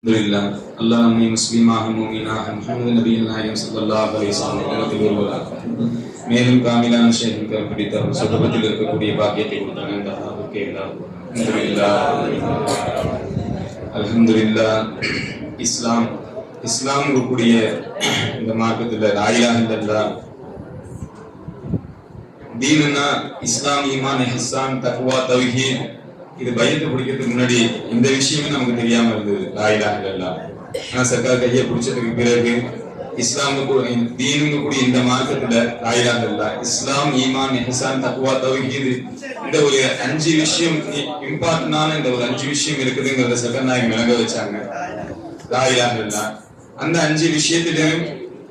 அல்ஹம்துலில்லாஹ் அல்லாஹ் நம்மை முஸ்லிமாக மூமினாக முஹம்மது நபிகள் நாயகம் ஸல்லல்லாஹு அலைஹி வஸல்லம் மேலும் காமிலான ஷேഖിன் பிடித்த சுத்தபத்தில் இருக்கக்கூடிய பாக்கியத்தை கொடுத்தாங்க. இந்த அல்லாஹ்வுக்கு எல்லா அல்ஹம்துலில்லாஹ். இஸ்லாம் கூடிய இந்த மார்க்கத்தில் லா இலாஹ இல்லல்லாஹ் தீனுன்னா இஸ்லாம், ஈமான், இஹ்சான், தக்வா, தௌஹீத். இது பயத்தை பிடிக்கிறதுக்கு முன்னாடி இந்த விஷயமே நமக்கு தெரியாம இருந்தது. லா இலாஹ இல்லல்லாஹ். ஆனா சர்க்கார் கையை பிடிச்சதுக்கு பிறகு தீனுங்க கூடிய இந்த மார்க்கத்துல லா இலாஹ இல்லல்லாஹ், இஸ்லாம், ஈமான், இஹ்சான், தக்வா, தௌஹீத், இந்த ஒரு 5 விஷயம் இம்பார்ட்டன்டான இந்த ஒரு 5 விஷயம் இருக்குதுங்கிறத சர்க்கார் நாயகம் விளங்க வச்சாங்க. லா இலாஹ இல்லல்லாஹ் அந்த 5 விஷயத்திலும்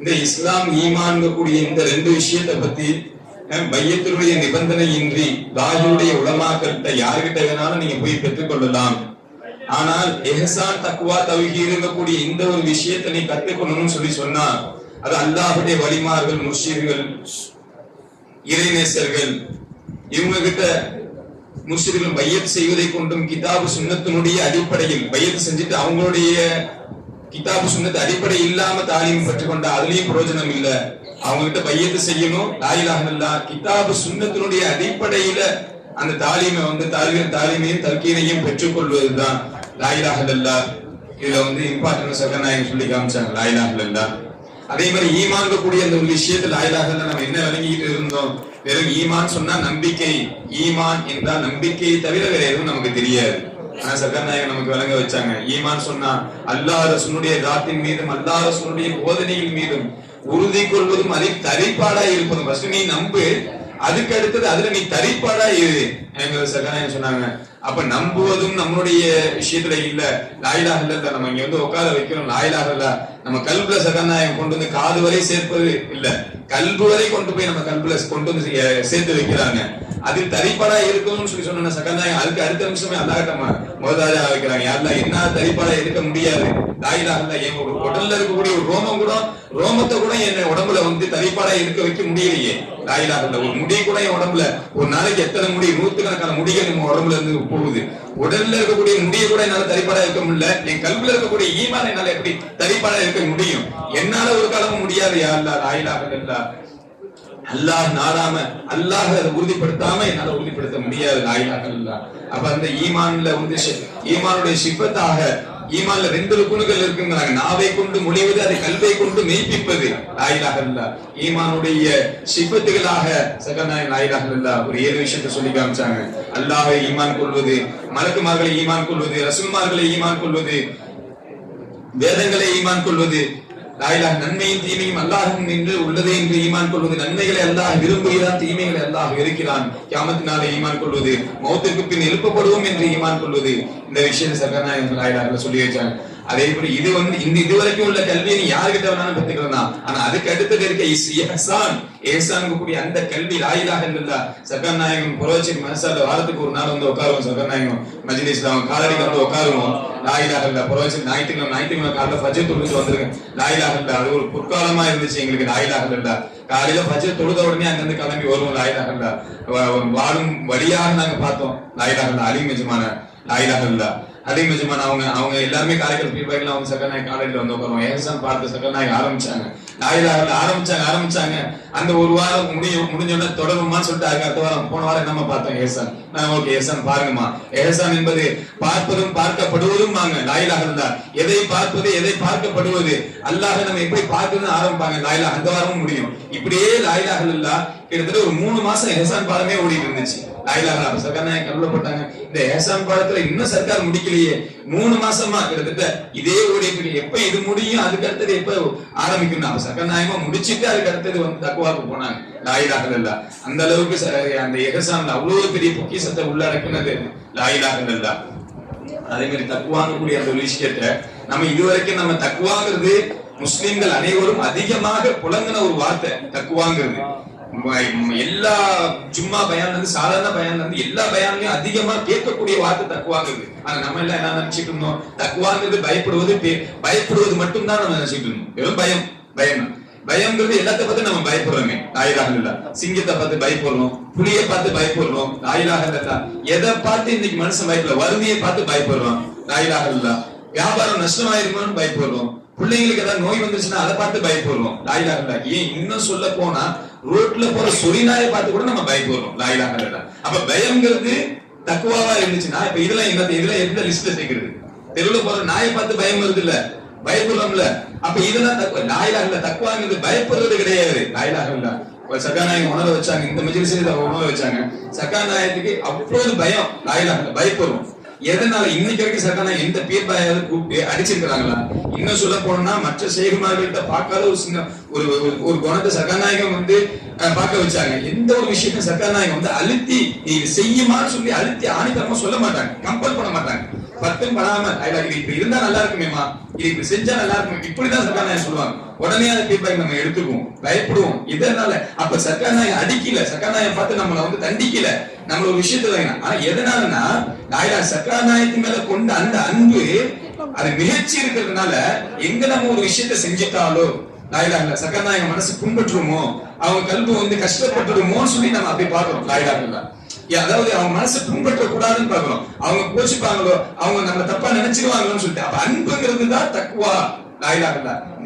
இந்த இஸ்லாம், ஈமான் கூடிய இந்த 2 விஷயத்தை பத்தி பையத்தினுடைய நிபந்தனை இன்றி லாஹுடைய உலமாக்கள்கிட்ட யாருகிட்ட வேணாலும் நீங்க போய் பெற்றுக்கொள்ளலாம். ஆனால் இஹ்சான், தக்வா, தௌஹீத் கூடிய இந்த ஒரு விஷயத்தை நீ கத்துக்கணும்னு சொன்னா அது அல்லாஹ்வுடைய வலிமார்கள், முர்ஷிதுகள், இறைநேசர்கள், இவங்க கிட்ட முர்ஷிதுகள் பையத் செய்வதை கொண்டும் கிதாபு சுன்னத்தினுடைய அடிப்படையில் பையத் செஞ்சுட்டு அவங்களுடைய கிதாபு சுன்னத்து அடிப்படை இல்லாம தாலீம் பெற்றுக்கொண்ட அதுலயும் பிரயோஜனம் இல்ல. அவங்க கிட்ட பையத்து செய்யணும். லா இலாஹ இல்லல்லாஹ் கிதாபு சுன்னத்தினுடைய அடிப்படையில அந்த தாலீமை தாலீமையும் தல்கீனையும் பெற்றுக்கொள்வதுதான் லா இலாஹ இல்லல்லாஹ். இதுல இம்பார்ட்டன்ட் சகநாயகம் சொல்லி காமிச்சாங்க லா இலாஹ இல்லல்லாஹ். அதே மாதிரி ஈமான் கூடிய அந்த ஒரு விஷயத்துல லா இலாஹ இல்லல்லாஹ் நம்ம என்ன விளங்கிட்டு இருந்தோம்? வெறும் ஈமான் சொன்னா நம்பிக்கை. ஈமான் என்றால் நம்பிக்கையை தவிர வேற எதுவும் நமக்கு தெரியாது. ஆனா சகநாயகம் நமக்கு விளங்க வச்சாங்க. ஈமான் சொன்னா அல்லாஹ் ரசூலுடைய தாத்தின் மீதும் அல்லாஹ் ரசூலுடைய போதனையின் மீதும் உறுதி கொள்வதும் அதை தரிப்பாடா இருப்பதும். ஃபர்ஸ்ட் நீ நம்பு, அதுக்கு அடுத்தது அதுல நீ தரிப்பாடா இரு. சகநாயகம் சொன்னாங்க. அப்ப நம்புவதும் நம்மளுடைய விஷயத்துல இல்ல. லா இலாஹ இல்லல்லாஹ் நம்ம இங்க உட்கார வைக்கிறோம். லா இலாஹ இல்லல்லாஹ் நம்ம கல்புல சகநாயகம் கொண்டு காது வரை சேர்ப்பது இல்ல, கல்பு வரை கொண்டு போய் நம்ம கல்புல கொண்டு சேர்த்து வைக்கிறாங்க. அதில் தரிப்பாடா இருக்கணும்னு சொன்ன சகநாயகம் அதுக்கு அடுத்த நிமிஷமே அல்லாஹ்ட்ட முதலாக வைக்கிறாங்க. யாரெல்லாம் என்ன தரிப்பாடா இருக்க முடியாது. லா இலாஹ இல்லல்லாஹ் என் உடல்ல இருக்கக்கூடிய ஒரு ரோமத்தை கூட என் உடம்புல தரிப்பாடா இருக்க வைக்க முடியலையே. லா இலாஹ இல்லல்லாஹ் ஒரு முடி கூட என் உடம்புல ஒரு நாளைக்கு எத்தனை முடி, 100கணக்கான முடிகள் நம்ம உடம்புல இருந்து போகுது. உடல்ல இருக்கக்கூடிய முடியை கூட என்னால தரிப்பாடா இருக்க முடியல. என் கல்வில இருக்கக்கூடிய ஈமான் என்னால எப்படி தரிப்பாடா இருக்க முடியும்? என்னால ஒரு காலமும் முடியாது. யா அல்லாஹ், லா இலாஹ இல்லல்லாஹ் அல்லாஹ் நாடாம, அல்லாஹ் அதை உறுதிப்படுத்தாம என்னால உறுதிப்படுத்த முடியாது. லா இலாஹ இல்லல்லாஹ். அப்ப அந்த ஈமான்ல ஈமானுடைய சிஃபத்தாக ஈமான்ல 2 ருக்குன்கள் இருக்குங்கிறாங்க. நாவை கொண்டு மொழிவது, அதை கல்வை கொண்டு மெய்ப்பிப்பது. லா இலாஹ இல்லல்லாஹ் ஈமானுடைய சிஃபத்துகளாக சகநாயகம் லா இலாஹ இல்லல்லாஹ் ஒரு 7 விஷயத்தை சொல்லி காமிச்சாங்க. அல்லாஹ்வை ஈமான் கொள்வது, மலக்குமார்களை ஈமான் கொள்வது, ரசூல்மார்களை ஈமான் கொள்வது, வேதங்களை ஈமான் கொள்வது, லா இலாஹ நன்மையும் தீமையும் அல்லாஹ்வின் என்று உள்ளதே என்று ஈமான் கொள்வது, நன்மைகளை அல்லாஹ் விரும்புகிறான், தீமைகளை அல்லாஹ் வெறுக்கிறான், கியாமத்தினாலே ஈமான் கொள்வது, மௌத்திற்கு பின் எழுப்பப்படுவோம் என்று ஈமான் கொள்வது. இந்த விஷயத்தை சகநாயகம் லா இலாஹ சொல்லி வச்சாங்க. அதே போல இது இதுவரைக்கும் உள்ள கல்வியை நீ யாருகிட்ட வேணாலும் பெற்றுக்கலாம். ஆனா அதுக்கு அடுத்தது இருக்க இஹ்சான் கூடிய அந்த கல்வி லா இலாஹ இல்லல்லாஹ் சகநாயகம் புரோச்சி மனசால வாரத்துக்கு ஒரு நாள் உட்காருவோம். சகநாயகம் மஜ்லிஸ்ல காலடிக்கு உட்காருவோம். லா இலாஹ இல்லல்லாஹ் புரோச்சி ஞாயிற்றுக்கிழமை காலைல ஃபஜ்ர் தொழுது வந்துருங்க. லா இலாஹ இல்லல்லாஹ் அது ஒரு பொற்காலமா இருந்துச்சு எங்களுக்கு. லா இலாஹ இல்லல்லாஹ் காலையில ஃபஜ்ர் தொழுத உடனே அங்கிருந்து கிளம்பி வருவோம். லா இலாஹ இல்லல்லாஹ் வாழும் வழியாக நாங்க பார்த்தோம். லா இலாஹ இல்லல்லாஹ் அலி மெஜ்மான லா இலாஹ இல்லல்லாஹ் அலி மெஜ்மான் அவங்க எல்லாருமே காரைக்கால் பீப்பாய்கள் அவங்க சகநாயகம் காலையில உட்காருவோம். ஏசான் பார்த்து சகநாயகம் ஆரம்பிச்சாங்க. லா இலாஹ இல்லல்லாஹ் ஆரம்பிச்சாங்க. அந்த ஒரு வாரம் முடிஞ்சோட தொடருமான்னு சொல்லிட்டு அடுத்த வாரம் போன வாரம் நம்ம பார்த்தோம் ஏசான். ஓகே ஏசான் பாருங்கம்மா. ஏசான் என்பது பார்ப்பதும் பார்க்கப்படுவதும் வாங்க. லா இலாஹ இல்லல்லாஹ் எதை பார்ப்பது, எதை பார்க்கப்படுவது, அல்லாஹ் நம்ம எப்படி பார்க்கணும்னு ஆரம்பிப்பாங்க. லா இலாஹ அந்த வாரமும் முடியும். இப்படியே லா இலாஹ இல்லல்லாஹ் கிட்டத்தட்ட ஒரு 3 மாசம் ஏசான் பாடமே ஓடிட்டு இருந்துச்சு. லா இலாஹ இல்லல்லாஹ் சகநாயகம் கவலைப்பட்டாங்க. இந்த ஏசான் பாடத்துல இன்னும் சர்க்கார் முடிக்கலையே, 3 மாசமா கிட்டத்தட்ட இதே ஓடிட்டு எப்ப இது முடியும், அதுக்கு அடுத்தது எப்ப ஆரம்பிக்கணும். சகநாயகமா முடிச்சுட்டு அதுக்கு அடுத்தது தக்வாக்கு போனாங்க. லா இலாஹ இல்லல்லாஹ் அந்த அளவுக்கு அந்த இஹ்சான்ல அவ்வளவு பெரிய பொக்கிஷத்தை உள்ளடக்குனது லா இலாஹ இல்லல்லாஹ். அதே மாதிரி தக்வாங்க கூடிய அந்த விஷயத்தை நம்ம இதுவரைக்கும் நம்ம தக்வாங்கிறது முஸ்லிம்கள் அனைவரும் அதிகமாக புலங்கின ஒரு வார்த்தை தக்வாங்கிறது. எல்லா ஜும்மா பயான்ல இருந்து சாதாரண பயான்ல இருந்து எல்லா பயான்லயும் அதிகமா கேட்கக்கூடிய வார்த்தை தக்வாங்கிறது. ஆனா நம்ம எல்லாம் என்ன நினைச்சிட்டு இருந்தோம்? தக்வாங்கிறது பயப்படுவது மட்டும் தான் நம்ம நினைச்சிட்டு இருந்தோம். வெறும் பயம் பயம்ங்கிறது எல்லாத்த பார்த்து நம்ம பயப்படுறோமே. லா இலாஹ இல்லல்லாஹ் சிங்கத்தை பார்த்து பயப்படுறோம், புலியை பார்த்து பயப்படுறோம். லா இலாஹ இல்லல்லாஹ் எதை பார்த்து இன்னைக்கு மனுஷன் பயப்படல? வறுமையை பார்த்து பயப்படுறோம். லா இலாஹ இல்லல்லாஹ் வியாபாரம் நஷ்டமாயிருமான்னு பயப்படுறோம், பிள்ளைங்களுக்கு ஏதாவது நோய் வந்துச்சுன்னா அதை பார்த்து பயப்படுறோம். லா இலாஹ இல்லல்லாஹ். ஏன் இன்னும் சொல்ல போனா ரோட்ல போற சொரிநாயை பார்த்து கூட நம்ம பயப்படுறோம். லா இலாஹ இல்லல்லாஹ். அப்ப பயம்ங்கிறது தக்குவாவா இருந்துச்சுன்னா இப்ப இதெல்லாம் எந்த லிஸ்ட்ல சேர்க்கிறது? தெருவுல போற நாயை பார்த்து பயம் வருது இல்ல, பயப்படுறோம்ல. அப்ப இதெல்லாம் தக்குவா. லா இலாஹ இல்லல்லாஹ் தக்குவாங்கிறது பயப்படுறது கிடையாது. லா இலாஹ இல்லல்லாஹ். சக்காநாயகம் உணர வச்சாங்க, இந்த மஜ்லிஸ்ல உணர வச்சாங்க. சக்காநாயகத்துக்கு அவ்வளவு பயம். லா இலாஹ இல்லல்லாஹ் பயப்படுறோம். எதனால இன்னைக்கு வரைக்கும் சக்காநாயகம் எந்த பீர் பாயாவது கூப்பிட்டு அடிச்சிருக்கிறாங்களா? இன்னும் சொல்ல போனா மற்ற சேகுமார்கள்ட்ட பார்க்காத ஒரு சின்ன ஒரு குணத்தை சக்காநாயகம் பார்க்க வச்சாங்க. எந்த ஒரு விஷயத்தையும் சக்காநாயகம் அழுத்தி இது செய்யுமான்னு சொல்லி அழுத்தி ஆணித்தரமா சொல்ல மாட்டாங்க, கம்பல் பண்ண மாட்டாங்க. பத்தும் படாம இது இப்படி இருந்தா நல்லா இருக்குமேமா, இது இப்படி செஞ்சா நல்லா இருக்கும், இப்படிதான் சக்காநாயகம் சொல்லுவாங்க. உடனே அதை ஃபீட்பேக் நம்ம எடுத்துக்குவோம், பயப்படுவோம். இதனால அப்ப சக்காநாயகம் அடிக்கல, சக்காநாயகம் பார்த்து நம்மள தண்டிக்கல, நம்ம ஒரு விஷயத்துல. ஆனா எதனாலன்னா சக்காநாயகத்து மேல கொண்ட அந்த அன்பு அது மிகச்சி இருக்கிறதுனால எங்க நம்ம ஒரு விஷயத்த செஞ்சுட்டாலோ சக்காநாயகம் மனசு புண்பற்றுமோ, அவங்க கல்வி கஷ்டப்பட்டுடுமோன்னு சொல்லி நம்ம அப்படி பாக்குறோம். லாயிலாக அதாவது அவங்க மனசு புண்பற்ற கூடாதுன்னு பாக்குறோம். அவங்க கோச்சிப்பாங்களோ, அவங்க நம்ம தப்பா நினைச்சிருவாங்களோன்னு சொல்லிட்டு. அப்ப அன்புங்கிறது தான் தக்குவா. லாயிலாக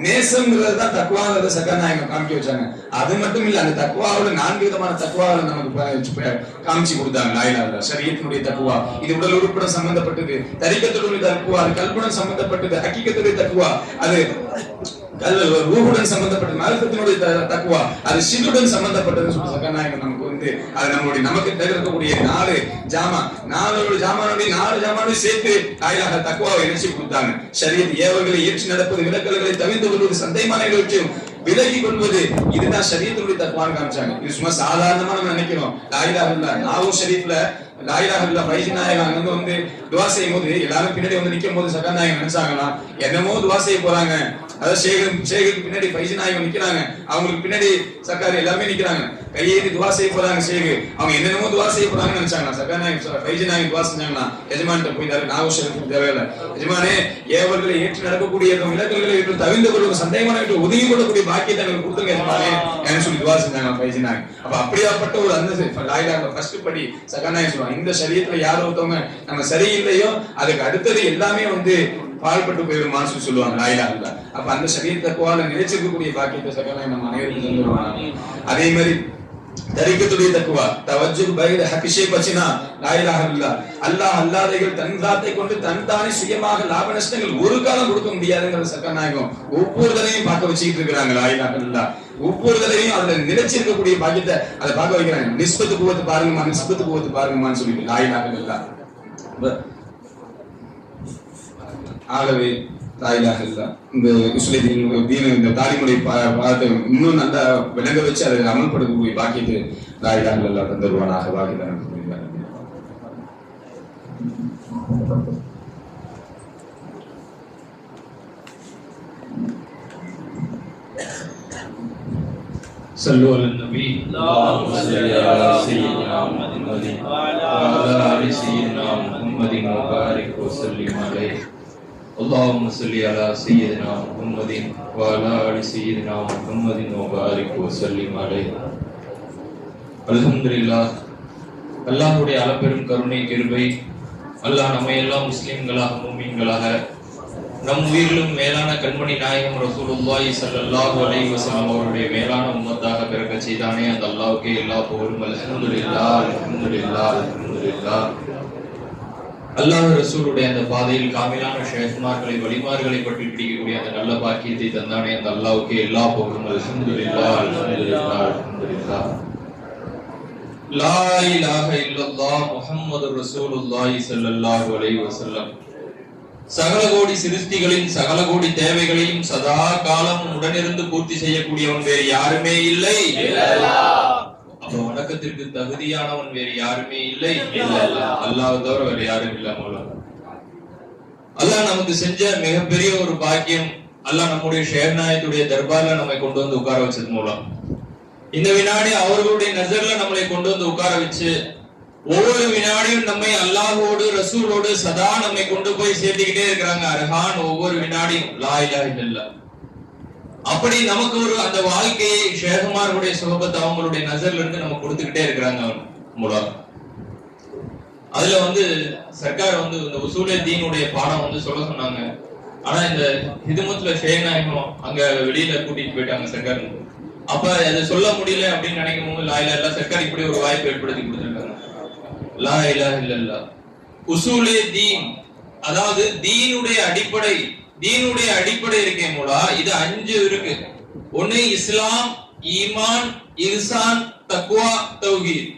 நேசம்ங்கிறது தான் தக்குவாங்கிறத சக்காநாயகம் காமிக்க வச்சாங்க. அது மட்டும் இல்ல, அந்த தக்குவாவோட 4 விதமான தக்குவாவை நமக்கு காமிச்சு கொடுத்தாங்க. லாயிலாக ஷரியத்தினுடைய தக்குவா, இது உடல் உறுப்புடன் சம்பந்தப்பட்டது. தரிக்கத்துடைய தக்குவா, அது கல்புடன் சம்பந்தப்பட்டது. ஹக்கீகத்துடைய தக்குவா, அது ரூஹுடன் சம்பந்தப்பட்டது. மஅரிஃபத்தினுடைய தக்வா, அது ஷிதுடன் சம்பந்தப்பட்டது. சக்காநாயகம் நமக்கு அது நம்மளுடைய நமக்கு இருக்கக்கூடிய 4 ஜாமானுடைய சேர்த்து லாயிலாக தக்வாவை இணைச்சு கொடுத்தாங்க. ஷரியத் ஏவல்களை ஏற்றி நடப்பது, விலக்கல்களை தவிர்த்து கொள்வது, சந்தேகமானவற்றையும் விலகி கொள்வது, இதுதான் ஷரியத்துடைய தக்வான்னு காமிச்சாங்க. இது சும்மா சாதாரணமா நம்ம நினைக்கிறோம். லாயிலாக இல்லல்லாஹ் நாவூஸ் ஷரீஃப்ல லாயிலாக இல்லல்லாஹ் ஃபைஸி நாயகம் துஆ செய்யும் போது எல்லாரும் பின்னாடி நிக்கும் போது சக்காநாயகம் நினைச்சாங்கன்னா என்னமோ துஆ செய்ய போறாங்க. அதாவது ஷேகுக்கு பின்னாடி ஃபைஸி நாயகம் நிக்கிறாங்க, அவங்களுக்கு பின்னாடி சக்கார் எல்லாமே நிக்கிறாங்க, கையேந்தி துஆ செய்ய போறாங்க. ஷேகு அவங்க என்னென்னமோ துஆ செய்ய போறாங்கன்னு நினைச்சாங்க. சக்காநாயகம் ஃபைஸி நாயகம் துஆ செஞ்சாங்கன்னா எஜமான்ட்ட போய் நாவூஸ் ஷரீஃப் தேவையில்ல, எஜமானே ஏவல்களை ஏற்று நடக்கக்கூடிய விலக்கல்களை தவிர்த்து கொள்வது, சந்தேகமான ஒதுங்கி கொள்ளக்கூடிய பாக்கியத்தை எங்களுக்கு கொடுத்துங்க எஜமானே என்று சொல்லி துஆ செஞ்சாங்க ஃபைஸி நாயகம். அப்ப அப்படியாப்பட்ட ஒரு அந்த லாயிலாக ஃபர்ஸ்ட் படி சக்காநாயகம் சொல்லுவாங்க. இந்த ஷரியத்துல யார் ஒருத்தவங்க நம்ம சரியில்லையோ அதுக்கு அடுத்தது எல்லாமே பால்பட்டு போயிடுமான்னு சொல்லி சொல்லுவாங்க. லாயிலாக இல்லல்லாஹ். அப்ப அந்த ஷரியத் தக்வால நிலைச்சிருக்கக்கூடிய பாக்கியத்தை சக்காநாயகம் நம்ம அனைவருக்கும் தந்துருவாங்க. அதே மாதிரி தரிக்கத்துடைய தக்வா, தவஜ்ஜுஹ் பைத ஹக்கிஷே பச்சினா லாயிலாக இல்லல்லாஹ். அல்லாஹ் அல்லாஹ்வைகள் தன் தாத்தை கொண்டு தன் தானே சுயமாக லாப நஷ்டங்கள் ஒரு காலம் கொடுக்க முடியாதுங்கிற சக்காநாயகம் ஒவ்வொரு தடவையும் பார்க்க வச்சுக்கிட்டு இருக்கிறாங்க. லாயிலாக இல்லல்லாஹ் ஒவ்வொரு தடவையும் அதுல நிலைச்சிருக்கக்கூடிய பாக்கியத்தை அதை பார்க்க வைக்கிறாங்க. நிஸ்பத்து குவத்து பாருங்கம்மான்னு சொல்லிட்டு லாயிலாக இல்லல்லாஹ். ஆகவே லாயிலாக இல்லல்லாஹ் இந்த இந்த தாலிமுறை பாதத்தை இன்னும் நல்லா விளங்க வச்சு அதை அமல்படுத்தக்கூடிய பாக்கியத்தை லாயிலாக இல்லல்லாஹ் தந்துருவானாக. வாக்கிதான் صلوا على النبي اللهم صل على سيدنا محمد وعلى آل سيدنا محمد وبارك وسلم عليه. اللهم صل على سيدنا محمد وعلى آل سيدنا محمد وبارك وسلم عليه. அல்ஹம்துலில்லாஹ். அல்லாஹ்வுடைய அளப்பெரும் கருணை கிருபை, அல்லாஹ் நம்மை எல்லாம் முஸ்லிம்களாக மூமின்களாக நம் உயிரிலும் மேலான கண்மணி நாயகம் ரசூலுல்லாஹி ஸல்லல்லாஹு அலைஹி வஸல்லம் அவருடைய மேலான உம்மத்தாக பிறக்க செய்தானே அந்த அல்லாஹ்வுக்கே எல்லா புகழும். அல்ஹம்துலில்லாஹ் அல்ஹம்துலில்லாஹ் அல்ஹம்துலில்லாஹ். அல்லாஹ் ரசூலுடைய அந்த பாதையில் காமிலான ஷேഖ்மார்களை வலிமார்களை பற்றி பிடிக்கக்கூடிய அந்த நல்ல பாக்கியத்தை தந்தானே அந்த அல்லாஹ்வுக்கே எல்லா புகழும். அல்ஹம்துலில்லாஹ் அல்ஹம்துலில்லாஹ் அல்ஹம்துலில்லாஹ். லா இலாஹ இல்லல்லாஹ் முஹம்மதுர் ரசூலுல்லாஹி ஸல்லல்லாஹு அலைஹி வஸல்லம். சகல கோடி சிருஷ்டிகளின் சகல கோடி தேவைகளையும் சதா காலம் உடனிருந்து பூர்த்தி செய்யக்கூடியவன் வேறு யாருமே இல்லை. அப்ப வணக்கத்திற்கு தகுதியானவன் வேறு யாருமே இல்லை. அல்லாஹ் தவிர வேற யாரும் இல்ல. அல்லாஹ் நமக்கு செஞ்ச மிகப்பெரிய ஒரு பாக்கியம், அல்லாஹ் நம்முடைய ஷேர்நாயத்துடைய தர்பார்ல நம்மை கொண்டு வந்து உட்கார வச்சது மூலம் இந்த வினாடி அவர்களுடைய நஜர்ல நம்மளை கொண்டு வந்து உட்கார வச்சு ஒவ்வொரு வினாடியும் நம்மை அல்லாஹோடு ரசூலோடு சதா நம்மை கொண்டு போய் சேர்த்துக்கிட்டே இருக்கிறாங்க. அர்ஹான் ஒவ்வொரு வினாடியும் லா இலாஹ இல்லல்லாஹ். அப்படி நமக்கு ஒரு அந்த வாழ்க்கையை ஷேகுமார்களுடைய சுகபத்தை அவங்களுடைய நசர்ல இருந்து நம்ம கொடுத்துக்கிட்டே இருக்கிறாங்க மூலம். அதுல வந்து சர்க்கார் வந்து இந்த உசூலே தீனுடைய பாடம் வந்து சொல்ல சொன்னாங்க. ஆனா இந்த ஹிதுமத்துல ஷேநாயகம் அங்க வெளியில கூட்டிட்டு போயிட்டாங்க சர்க்கார். அப்ப அதை சொல்ல முடியல அப்படின்னு நினைக்கும் போது லா இலாஹ இல்லல்லாஹ் சர்க்கார் இப்படி ஒரு வாய்ப்பு ஏற்படுத்தி கொடுத்திருக்காங்க. லா இலாஹ இல்லல்லாஹ் உசூலே தீன், அதாவது தீனுடைய அடிப்படை இருக்கே மூலா, இது 5 இருக்கு. ஒண்ணு இஸ்லாம், ஈமான், இஹ்சான், தக்வா, தௌஹீத்.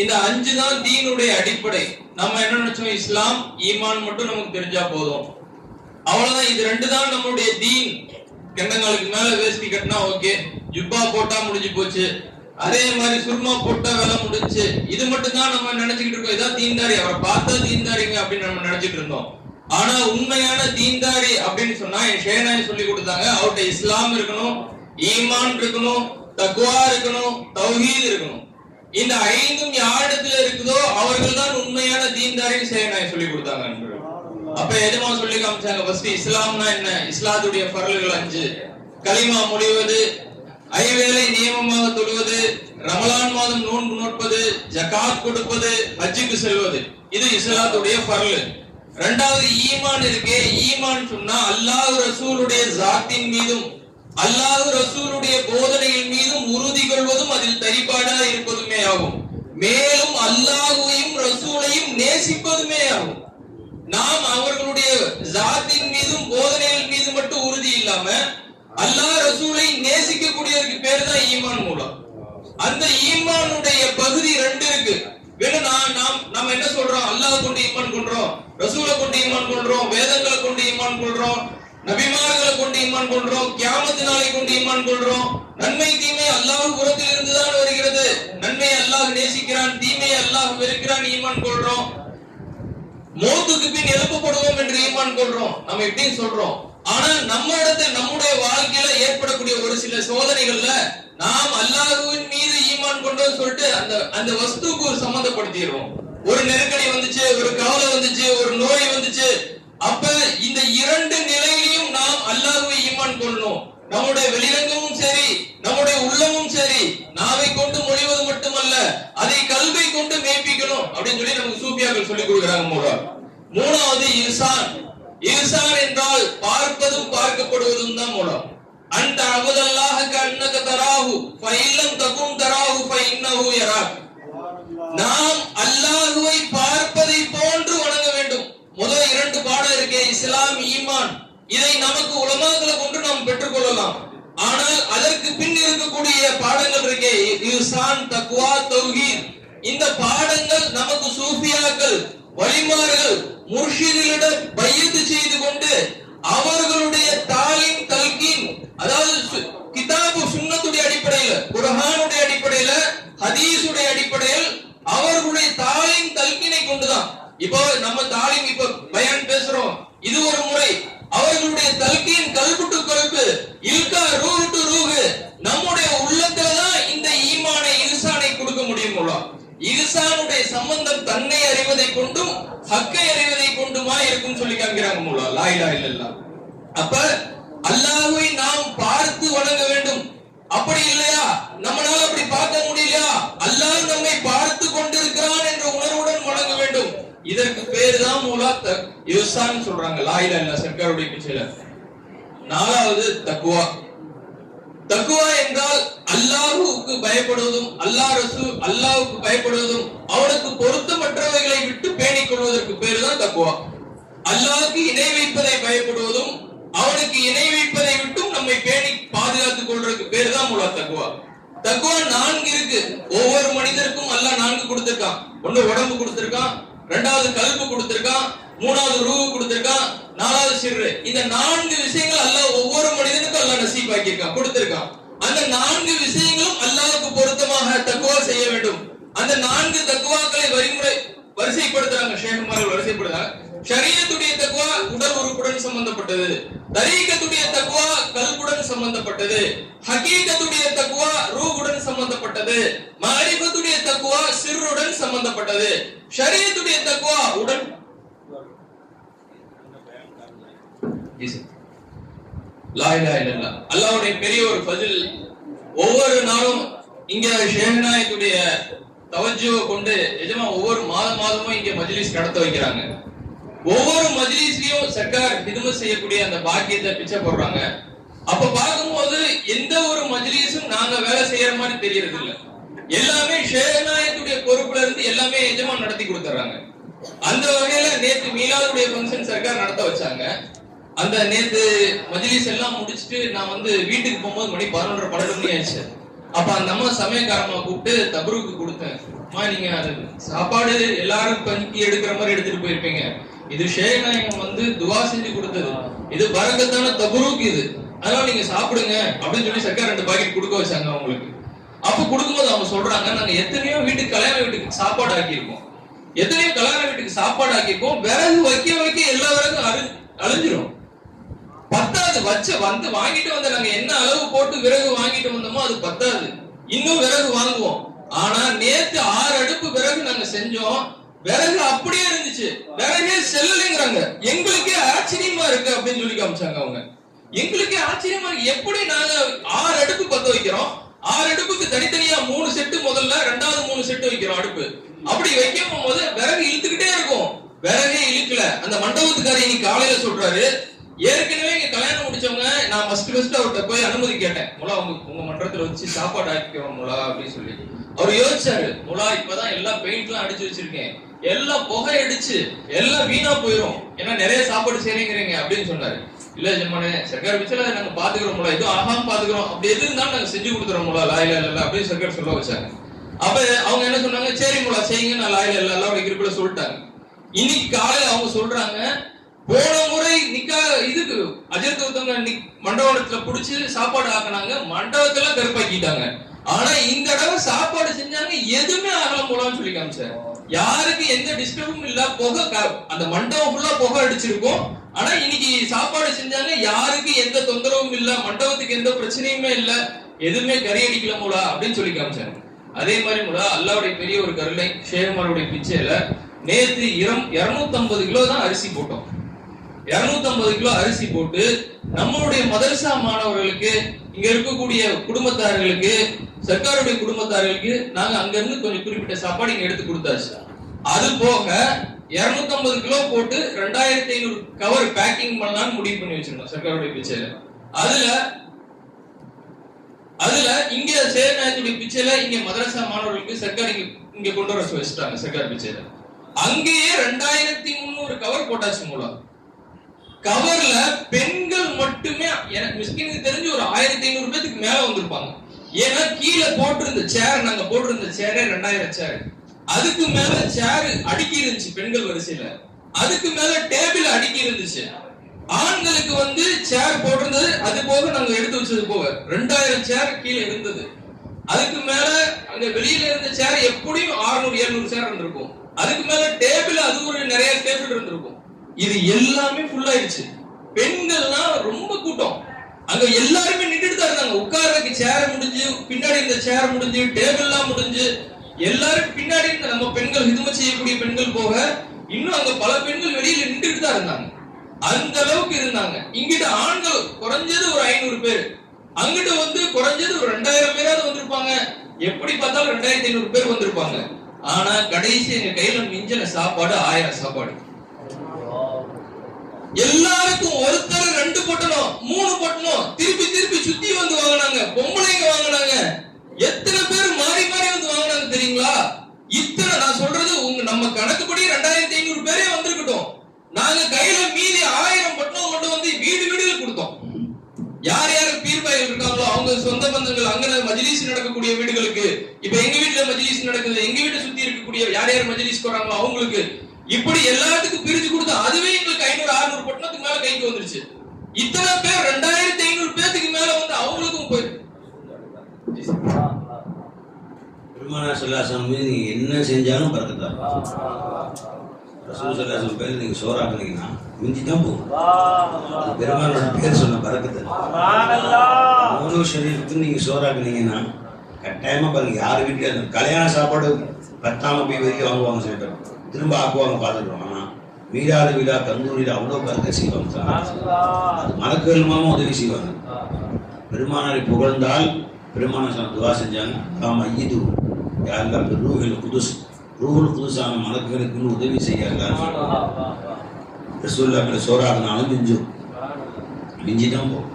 இந்த 5 தான் தீனுடைய அடிப்படை. நம்ம என்ன நினைச்சோம், இஸ்லாம் ஈமான் மட்டும் நமக்கு தெரிஞ்சா போதும், அவ்வளவுதான், இது 2 தான் நம்மளுடைய தீன். கண்டங்களுக்கு மேல வேஷ்டி கட்டினா ஓகே, ஜுப்பா போட்டா முடிஞ்சு போச்சு, அதே மாதிரி சுர்மா போட்டா வேலை முடிஞ்சு, இது மட்டும் தான் நம்ம நினைச்சுக்கிட்டு இருக்கோம். இதான் தீன்தாரி, அவரை பார்த்தா தீன்தாரிங்க அப்படின்னு நம்ம நினைச்சிட்டு இருந்தோம். ஆனா உண்மையான தீன்தாரி அப்படின்னு சொன்னா என் ஷேனாய் சொல்லி கொடுத்தாங்க, அவர்கிட்ட இஸ்லாம் இருக்கணும், ஈமான் இருக்கணும், தக்வா இருக்கணும், தௌஹீத் இருக்கணும். இந்த 5ம் யாரிடத்துல இருக்குதோ அவர்கள் தான் உண்மையான தீன்தாரின்னு ஷேனாய் சொல்லி கொடுத்தாங்க. அப்ப எதுமா சொல்லி காமிச்சாங்க, ஃபர்ஸ்ட் இஸ்லாம்னா என்ன, இஸ்லாத்துடைய ஃபர்லுகள் 5, கலிமா மொழிவது, 5 வேளை நியமமாக தொழுவது, ரமலான் மாதம் நோன்பு நோட்பது, ஜகாத் கொடுப்பது, ஹஜ்ஜுக்கு செல்வது, இது இஸ்லாத்துடைய ஃபர்லு. 2வது ஈமான் இருக்கே, ஈமான் சொன்னா அல்லாஹ் ரசூலுடைய ஜாத்தின் மீதும் அல்லாஹ் ரசூலுடைய போதனையின் மீதும் உறுதி கொள்வதும் அதில் தரிபாடா இருப்பதுமே ஆகும். மேலும் அல்லாஹ்வையும் ரசூலையும் நேசிப்பதுமே ஆகும். நாம் அவர்களுடைய ஜாத்தின் மீதும் போதனைகள் மீது மட்டும் உறுதி இல்லாம அல்லாஹ் ரசூலை நேசிக்கக்கூடியவருக்கு பேர் தான் ஈமான் மூலம். அந்த ஈமானுடைய பகுதி 2 இருக்கு. வேணும் நாம் என்ன சொல்றோம், அல்லாஹ் கொண்டு ஈமான் கொள்றோம், ரசூலை கொண்டு ஈமான் கொள்றோம், வேதங்களை கொண்டு ஈமான் கொள்றோம், நபிமார்களை கொண்டு ஈமான் கொள்றோம், கியாமத் நாளை கொண்டு ஈமான் கொள்றோம். நன்மை தீமை அல்லாஹ் புறத்தில் இருந்து தான் வருகிறது, நன்மை அல்லாஹ் நேசிக்கிறான், தீமையை அல்லாஹ் வெறுக்கிறான், ஈமான் கொள்றோம். மௌத்துக்கு பின் எழுப்பப்படுவோம் என்று ஈமான் கொள்றோம், நம்ம எப்படின்னு சொல்றோம். ஆனா நம்ம இடத்துல நம்முடைய வாழ்க்கையில ஏற்படக்கூடிய ஒரு சில சோதனைகள்ல நாம் அல்லாஹ்வின் மீது ஈமான் கொண்டோம்னு சொல்லிட்டு அந்த வஸ்துக்கு ஒரு சம்பந்தப்படுத்திடுறோம். ஒரு நெருக்கடி வந்துச்சு, ஒரு கவலை வந்துச்சு, ஒரு நோய் வந்துச்சு, அப்ப இந்த 2 நிலையிலையும் நாம் அல்லாஹ்வை ஈமான் கொள்ளணும். நம்முடைய வெளிரங்கமும் சரி, நம்முடைய உள்ளமும் சரி, நாவை கொண்டு மொழிவது மட்டுமல்ல, அதை கல்வை கொண்டு மேய்ப்பிக்கணும் அப்படின்னு சொல்லி நமக்கு சூஃபியாக்கள் சொல்லி கொடுக்குறாங்க. 3வது இஹ்சான். இஹ்சான் என்றால் பார்ப்பதும் பார்க்கப்படுவதும் தான் மூலம். அன்த அபுதல்லாஹ கன்னக தராஹு ஃபஇல்லம் தகுன் தராஹு ஃபஇன்னஹு யராக். நாம் அல்லாஹ்வை பார்ப்பதை போன்று வணங்க வேண்டும். முதல் 2 பாடம் இருக்கே, இஸ்லாம், ஈமான், இதை நமக்கு உலமாக்களை கொண்டு நாம் பெற்றுக்கொள்ளலாம். ஆனால் அதற்கு பின் இருக்கக்கூடிய பாடங்கள் இருக்கே, இஹ்சான், தக்வா, தௌஹீத், இந்த பாடங்கள் நமக்கு சூஃபியாக்கள், வலிமார்கள், முர்ஷிதிகளிடம் பையத்து செய்து கொண்டு அவர்களுடைய தாலிம் தல்கீன், அதாவது கிதாபு சுன்னத்துடைய அடிப்படையில், குர்ஆனுடைய அடிப்படையில், ஹதீஸுடைய அடிப்படையில் அவர்களுடைய தாலிம் தல்கீனை கொண்டுதான். இப்போ நம்ம தாலிம், இப்போ பயான் பேசுறோம், இது ஒரு முறை. அவர்களுடைய தல்கீன் கல்பு டு கல்பு, இல்கா ரூஹ் டு ரூஹ், நம்முடைய உள்ளத்துல தான் இந்த ஈமானை, இஹ்சானை கொடுக்க முடியும். இஹ்சானுடைய சம்பந்தம் தன்னை அறிவதை கொண்டும் ஹக்கை அறிவதை கொண்டுமா இருக்கும் சொல்லி காண்கிறாங்க மூலா. லா இலாஹ இல்லல்லாஹ். அப்ப அல்லாஹ்வை நாம் பார்த்து வணங்க வேண்டும். அப்படி இல்லையா, நம்மளால அப்படி பார்க்க முடியலையா, அல்லாஹ் நம்மை பார்த்து கொண்டிருக்கிறான் என்ற உணர்வுடன் வணங்க வேண்டும். இதற்கு பேரு தான் மூலா இஹ்சான் சொல்றாங்க. லா இலாஹ இல்லல்லாஹ் சர்க்காருடைய பிச்சையில. 4வது தக்வா. தக்வா என்றால் அல்லாஹ்வுக்கு பயப்படுவதும், அல்லாஹ்வுக்கு பயப்படுவதும், அவனுக்கு பொருத்தமற்றவைகளை விட்டு பேணிக் கொள்வதற்கு பேர் தான் தக்வா. அல்லாஹ்வுக்கு இணை வைப்பதை பயப்படுவதும், அவனுக்கு இணை வைப்பதை விட்டும் நம்மை பேணி பாதுகாத்துக் கொள்றதுக்கு பேர் தான் மூலா தக்வா. தக்வா 4 இருக்கு. ஒவ்வொரு மனிதருக்கும் அல்லாஹ் 4 கொடுத்திருக்கான். ஒண்ணு உடம்பு கொடுத்திருக்கான், 2வது கல்பு கொடுத்திருக்கான், 3வது ரூஹ் கொடுத்திருக்கான், 4வது சிர்ரு. இந்த 4 விஷயங்கள் அல்லாஹ் ஒவ்வொரு மனிதனுக்கும் அல்லாஹ் நசீபாக்கி இருக்கான், கொடுத்திருக்கான். அந்த 4 விஷயங்களும் அல்லாஹ்வுக்கு பொருத்தமாக தக்வா செய்ய வேண்டும். அந்த 4 தக்வாக்களை வரிசைப்படுத்துறாங்க ஷேகுமார்கள், வரிசைப்படுறாங்க. ஷரியத்துடைய தக்வா உடல் உறுப்புடன் சம்பந்தப்பட்டது, தரீகத்துடைய தக்வா கல்புடன் சம்பந்தப்பட்டது, ஹகீகத்துடைய தக்வா ரூஹுடன் சம்பந்தப்பட்டது, மாரிஃபத்துடைய தக்வா சிர்ருடன் சம்பந்தப்பட்டது, ஷரியத்துடைய தக்வா உடன். லா இலாஹ இல்லல்லாஹ் அல்லாஹ்வுடைய பெரிய ஒரு ஃபஜில். ஒவ்வொரு நாளும் இங்க ஷேஹ்நாயத்துடைய தவஜுவை கொண்டு எஜமா ஒவ்வொரு மாதமும் இங்க மஜ்லிஸ் நடத்த வைக்கிறாங்க. ஒவ்வொரு மஜ்லிஸ்லயும் சர்க்கார் ஹிதுமத் செய்யக்கூடிய அந்த பாக்கியத்தை பிச்சை போடுறாங்க. அப்ப பார்க்கும்போது எந்த ஒரு மஜ்லிஸும் நாங்க வேலை செய்யற மாதிரி தெரியறது இல்ல. எல்லாமே ஷேனாயத்துடைய பொறுப்புல இருந்து எல்லாமே எஜமான் நடத்தி கொடுத்துறாங்க. அந்த வகையில நேத்து மீலாதுடைய ஃபங்க்ஷன் சர்க்கார் நடத்த வச்சாங்க. அந்த நேத்து மஜ்லிஸ் எல்லாம் முடிச்சுட்டு நான் வந்து வீட்டுக்கு போகும்போது மணி 11:30 மணி ஆயிடுச்சு. அப்ப அந்த அம்மா சமயக்காரமா கூப்பிட்டு தபருக்கு கொடுத்தேன். அம்மா நீங்க அது சாப்பாடு எல்லாரும் பங்கி எடுக்கிற மாதிரி எடுத்துட்டு போயிருப்பீங்க. இது ஷேனாயகம் வந்து துவா செஞ்சு கொடுத்தது. இது பரக்கத்தான தபருக்கு இது. அதனால நீங்க சாப்பிடுங்க அப்படின்னு சொல்லி சர்க்கார் 2 பாக்கெட் கொடுக்க வச்சாங்க அவங்களுக்கு. அப்ப கொடுக்கும்போது அவங்க சொல்றாங்க, நாங்க எத்தனையோ வீட்டுக்கு கல்யாண வீட்டுக்கு சாப்பாடு ஆக்கியிருக்கோம், எத்தனையோ கல்யாண வீட்டுக்கு சாப்பாடு ஆக்கியிருக்கோம், விறகு வைக்க எல்லா விறகும் அழிஞ்சிரும், பத்தாது. வந்து வாங்கிட்டு வந்த நாங்க என்ன அளவு போட்டு விறகு வாங்கிட்டு வந்தோமோ அது பத்தாது, இன்னும் விறகு வாங்குவோம். ஆனா நேத்து 6 அடுப்பு விறகு நாங்க செஞ்சோம், விறகு அப்படியே இருந்துச்சு, விறகே செல்லலைங்கிறாங்க. எங்களுக்கே ஆச்சரியமா இருக்கு அப்படின்னு சொல்லி காமிச்சாங்க அவங்க. எங்களுக்கே ஆச்சரியமா இருக்கு, எப்படி நாங்க 6 அடுப்பு பத்த வைக்கிறோம், 6 அடுப்புக்கு தனித்தனியா 3 செட்டு, முதல்ல 2வது 3 செட்டு வைக்கிறோம் அடுப்பு. அப்படி வைக்கும் போது விறகு இழுத்துக்கிட்டே இருக்கும், விறகே இழுக்கல. அந்த மண்டபத்துக்காரர் இன்னைக்கு காலையில சொல்றாரு, ஏற்கனவே இங்க கல்யாணம் முடிச்சவங்க நான் ஃபர்ஸ்ட் அவர்கிட்ட போய் அனுமதி கேட்டேன், முலா உங்க மன்றத்துல வச்சு சாப்பாடு ஆக்கிக்கிறோம் முலா அப்படின்னு சொல்லி. அவர் யோசிச்சாரு, முலா இப்பதான் எல்லாம் பெயிண்ட் எல்லாம் அடிச்சு வச்சிருக்கேன், எல்லாம் புகை அடிச்சு எல்லாம் வீணா போயிரும், ஏன்னா நிறைய சாப்பாடு செய்றீங்க அப்படின்னு சொன்னாரு. இல்ல ஜம்மானே சர்க்கார் வச்சுல நாங்க பாத்துக்கிறோம் முலா, இது ஆகாம பாத்துக்கிறோம், அப்படி எது இருந்தாலும் நாங்க செஞ்சு கொடுத்துறோம் முலா, லாயில இல்ல அப்படின்னு சர்க்கார் சொல்ல வச்சாங்க. அப்ப அவங்க என்ன சொன்னாங்க, சரி முலா செய்யுங்க, நான் லாயில இல்ல எல்லாம் கிருப்பில சொல்லிட்டாங்க. இன்னைக்கு காலையில அவங்க சொல்றாங்க, போன முறை நிக்கா இதுக்கு அஜர்த்து ஒருத்தவங்க மண்டபத்துல புடிச்சு சாப்பாடு ஆக்கினாங்க, மண்டபத்துல கருப்பாக்கிட்டாங்க. ஆனா இந்த தடவை சாப்பாடு செஞ்சாங்க, எதுவுமே ஆகலாம் போலான்னு சொல்லி காமிச்சாரு. யாருக்கு எந்த டிஸ்டர்பும் இல்ல, புகை அந்த மண்டபம் ஃபுல்லா புகை அடிச்சிருக்கும். ஆனா இன்னைக்கு சாப்பாடு செஞ்சாங்க, யாருக்கு எந்த தொந்தரவும் இல்ல, மண்டபத்துக்கு எந்த பிரச்சனையுமே இல்ல, எதுவுமே கறி அடிக்கல மூலா அப்படின்னு சொல்லி காமிச்சாங்க. அதே மாதிரி மூலா அல்லாவுடைய பெரிய ஒரு கருணை, ஷேகுமாருடைய பிச்சையில நேத்து 250 கிலோ தான் அரிசி போட்டோம். 250 கிலோ அரிசி போட்டு நம்மளுடைய மதரசா மாணவர்களுக்கு, இங்க இருக்கக்கூடிய குடும்பத்தார்களுக்கு, சர்க்காருடைய குடும்பத்தார்களுக்கு நாங்க அங்க இருந்து கொஞ்சம் குறிப்பிட்ட சாப்பாடு இங்க எடுத்து கொடுத்தாச்சு. அது போக 250 கிலோ போட்டு 2500 கவர் பேக்கிங் பண்ணலாம்னு முடிவு பண்ணி வச்சிருந்தோம் சர்க்காருடைய பிச்சையில. அதுல இங்க சேர்நாயத்துடைய பிச்சையில இங்க மதரசா மாணவர்களுக்கு சர்க்கார் இங்க கொண்டு வர வச்சுட்டாங்க. சர்க்கார் பிச்சையில அங்கேயே 2300 கவர் போட்டாச்சு மூலம். கவர்ல பெண்கள் மட்டுமே எனக்கு மிஸ்கினுக்கு தெரிஞ்சு ஒரு 1500 பேருக்கு மேல வந்திருப்பாங்க. ஏன்னா கீழே போட்டிருந்த சேர், நாங்க போட்டிருந்த சேரே 2000 சேர், அதுக்கு மேல சேர் அடுக்கி இருந்துச்சு பெண்கள் வரிசையில, அதுக்கு மேல டேபிள் அடுக்கி இருந்துச்சு. ஆண்களுக்கு வந்து சேர் போட்டிருந்தது, அது போக நாங்க எடுத்து வச்சது போக 2000 சேர் கீழே இருந்தது. அதுக்கு மேல அங்க வெளியில இருந்த சேர் எப்படியும் 600-700 சேர் இருந்திருக்கும். அதுக்கு மேல டேபிள், அது ஒரு நிறைய டேபிள் இருந்திருக்கும். இது எல்லாமே ஃபுல் ஆயிடுச்சு. பெண்கள்லாம் ரொம்ப கூட்டம், அங்க எல்லாருமே நின்றுட்டு தான் இருந்தாங்க. உட்கார்றதுக்கு சேர் முடிஞ்சு, பின்னாடி இந்த சேர் முடிஞ்சு, டேபிள் எல்லாம் முடிஞ்சு, எல்லாரும் பின்னாடி நம்ம பெண்கள் ஹிதுமத் செய்யக்கூடிய பெண்கள் போக இன்னும் அங்க பல பெண்கள் வெளியில நின்றுட்டு தான் இருந்தாங்க. அந்த அளவுக்கு இருந்தாங்க. இங்கிட்ட ஆண்கள் குறைஞ்சது ஒரு 500 பேர், அங்கிட்ட வந்து குறைஞ்சது ஒரு 2000 பேராவது வந்திருப்பாங்க. எப்படி பார்த்தாலும் 2500 பேர் வந்திருப்பாங்க. ஆனா கடைசி எங்க கையில மிஞ்சின சாப்பாடு 1000 சாப்பாடு. எல்லாருக்கும் ஒருத்தர் 2 பொட்டணும் 3 பொட்டணும் திருப்பி திருப்பி சுத்தி வந்து வாங்கினாங்க. பொம்பளைங்க வாங்கினாங்க. எத்தனை பேர் மாறி மாறி வந்து வாங்கினாங்க தெரியுங்களா? இத்தனை நான் சொல்றது நம்ம கணக்குப்படி 2500 பேரே வந்திருக்கட்டும். நாங்க கையில மீதி 1000 பொட்டணம் கொண்டு வந்து வீடு வீடுல கொடுத்தோம். யார் யாரு பீர்பாய்கள் இருக்காங்களோ அவங்க சொந்த பந்தங்கள், அங்க மஜ்லிஸ் நடக்கக்கூடிய வீடுகளுக்கு, இப்ப எங்க வீட்டுல மஜ்லிஸ் நடக்குது, எங்க வீட்டை சுத்தி இருக்கக்கூடிய யார் யார் மஜ்லிஸ் போறாங்களோ அவங்களுக்கு, இப்படி எல்லாத்துக்கும் பிரிச்சு கொடுத்தா அதுவே எங்களுக்கு 500-600 பொட்டணத்துக்கு மேல கைக்கு வந்துருச்சு. இத்தனை பேர் 2500 பேருக்கு மேல வந்து அவங்களுக்கும் போயிருக்கு. பெருமானார் ஸல்லல்லாஹு அலைஹி வஸல்லம் நீங்க என்ன செஞ்சாலும் பரக்கத்தா. ரசூல் ஸல்லல்லாஹு அலைஹி வஸல்லம் பேர் நீங்க சோறாக்குனீங்கன்னா மிஞ்சி தான் போகும். அது பெருமானோட பேர் சொன்ன பரக்கத்து. மௌலூத் ஷரீஃப்க்கு நீங்க சோறாக்குனீங்கன்னா கட்டாயமா பாருங்க, யார் வீட்டுல கல்யாண சாப்பாடு பத்தாம போய் வரைக்கும் வாங்குவாங்க, சில பேர் திரும்ப ஆக்குவாங்க பார்த்துருக்கோம். ஆனா மீராது விழா கந்தூரியில் அவ்வளோ பறக்க செய்வாங்க. அது மலக்குகள் மூலமா உதவி செய்வாங்க. பெருமானாரை புகழ்ந்தால் பெருமானார் துவா செஞ்சாங்க, தாம் ஐயது யாரெல்லாம் ரூஹுல் குதுஸான மலக்குகளுக்குன்னு உதவி செய்யலாம் ரசூலுல்லாஹ் சோறாக்குனாலும் மிஞ்சி தான் போகும்.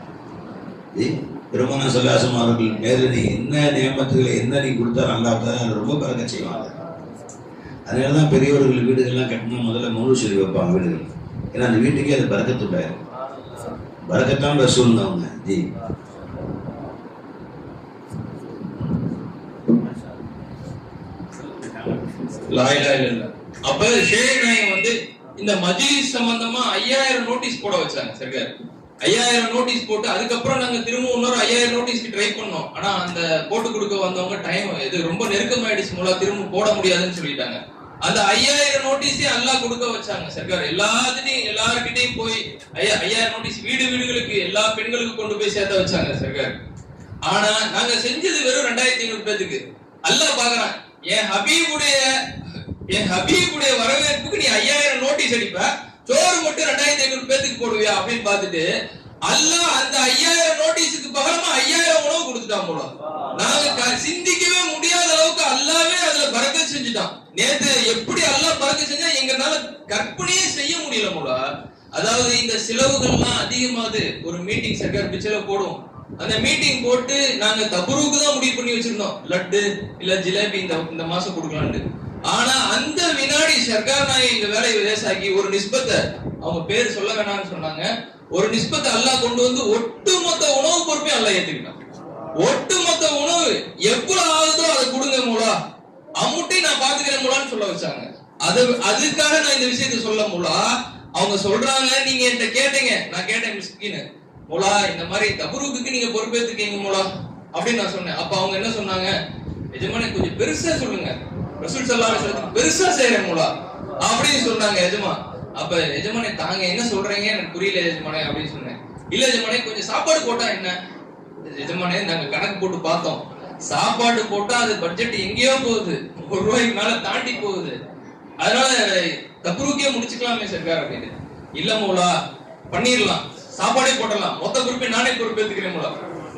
பெருமானார் ஸல்லல்லாஹு அலைஹி வஸல்லம் அவர்கள் மேல நீ என்ன நியமத்துகளை என்ன நீ கொடுத்தாலும் அல்லாஹ் தஆலா ரொம்ப பரக்கத் செய்வாங்க. அதனால தான் பெரியவர்கள் வீடுகள்லாம் கட்டினா முதல்ல மௌலூத் ஷரீஃப் வைப்பாங்க வீடுகள். ஏன்னா அந்த வீட்டுக்கே அது பரக்கத்துண்டாயிரும். பரக்கத்தான் ரசூல் அவங்க ஜி. அப்ப ஷேக் நாயகம் வந்து இந்த மஜ்லிஸ் சம்பந்தமா 5000 நோட்டீஸ் போட வச்சாங்க சர்க்கார். 5000 நோட்டீஸ் போட்டு அதுக்கப்புறம் நாங்க திரும்ப இன்னொரு 5000 நோட்டீஸ்க்கு ட்ரை பண்ணோம். ஆனா அந்த போட்டு கொடுக்க வந்தவங்க டைம் இது ரொம்ப நெருக்கமாயிடுச்சு, மூலம் திரும்ப போட முடியாதுன்னு சொல்லிட்டாங்க. அந்த 5000 நோட்டீஸே அல்லாஹ் கொடுக்க வச்சாங்க சர்க்கார். எல்லார்கிட்டையும் போய் 5000 நோட்டீஸ் வீடுகளுக்கு எல்லா பெண்களுக்கும் கொண்டு போய் சேர்த்த வச்சாங்க சர்க்கார். ஆனா நாங்க செஞ்சது வெறும் 2500 பேத்துக்கு. அல்லாஹ் பாக்குறான், என் ஹபீபுடைய வரவேற்புக்கு நீ 5000 நோட்டீஸ் அடிப்ப, சோறு மட்டும் 2500 பேத்துக்கு போடுவியா அப்படின்னு பார்த்துட்டு அல்லாஹ் அந்த 5000 நோட்டீஸுக்கு பகரமா 5000 உணவு கொடுத்துட்டான் போல. நாங்க சிந்திக்கவே முடியாத அளவுக்கு அல்லாவே அதுல பரக்கத் செஞ்சுட்டான். நேத்து எப்படி அல்லாஹ் பரக்கத் செஞ்சா எங்கனால கற்பனையே செய்ய முடியல போல. அதாவது இந்த செலவுகள்லாம் அதிகமாது. ஒரு மீட்டிங் சர்க்கார் பிச்சைல போடுவோம். அந்த மீட்டிங் போட்டு நாங்க தபுருக்கு தான் முடிவு பண்ணி வச்சிருந்தோம், லட்டு இல்ல ஜிலேபி இந்த மாசம் கொடுக்கலான்னு. ஆனா அந்த வினாடி சர்க்கார் நாயகம் இந்த வேலையை லேசாக்கி ஒரு நிஸ்பத்தை, அவங்க பேர் சொல்ல வேணாம்னு சொன்னாங்க, ஒரு நிஸ்பத்தை அல்லாஹ் கொண்டு வந்து ஒட்டுமொத்த உணவு பொறுப்பையும் அல்லாஹ் ஏத்துக்கிட்டான். ஒட்டுமொத்த உணவு எவ்வளவு ஆகுதோ அதை கொடுங்க மூலா, அம்முட்டி நான் பாத்துக்கிறேன் மூலான்னு சொல்ல வச்சாங்க. அதுக்காக நான் இந்த விஷயத்த சொல்ல மூலா. அவங்க சொல்றாங்க, நீங்க என்கிட்ட கேட்டீங்க, நான் கேட்டேன் மிஸ்கின்னு மூலா, இந்த மாதிரி தபுருக்கு நீங்க பொறுப்பேத்துக்கீங்க மூலா அப்படின்னு நான் சொன்னேன். அப்ப அவங்க என்ன சொன்னாங்க, எஜமானே கொஞ்சம் பெருசா சொல்லுங்க, ரசூல் ஸல்லல்லாஹு அலைஹி வஸல்லம் பெருசா செய்யறேன் மூலா அப்படின்னு சொன்னாங்க எஜமா. அப்ப எஜமானே தாங்க என்ன சொல்றீங்க எனக்கு புரியல எஜமானே அப்படின்னு சொன்னேன். இல்ல எஜமானே கொஞ்சம் சாப்பாடு போட்டா என்ன எஜமானே, நாங்க கணக்கு போட்டு பார்த்தோம், சாப்பாடு போட்டா அது பட்ஜெட் எங்கேயோ போகுது, ₹1 மேல தாண்டி போகுது, அதனால தபுருக்கே முடிச்சுக்கலாமே சர்க்கார் அப்படின்னு. இல்ல மூலா பண்ணிடலாம், சாப்பாடே போட்டலாம், மொத்த பொறுப்பை நானே பொறுப்பேற்றுக்கிறேன் மூலா.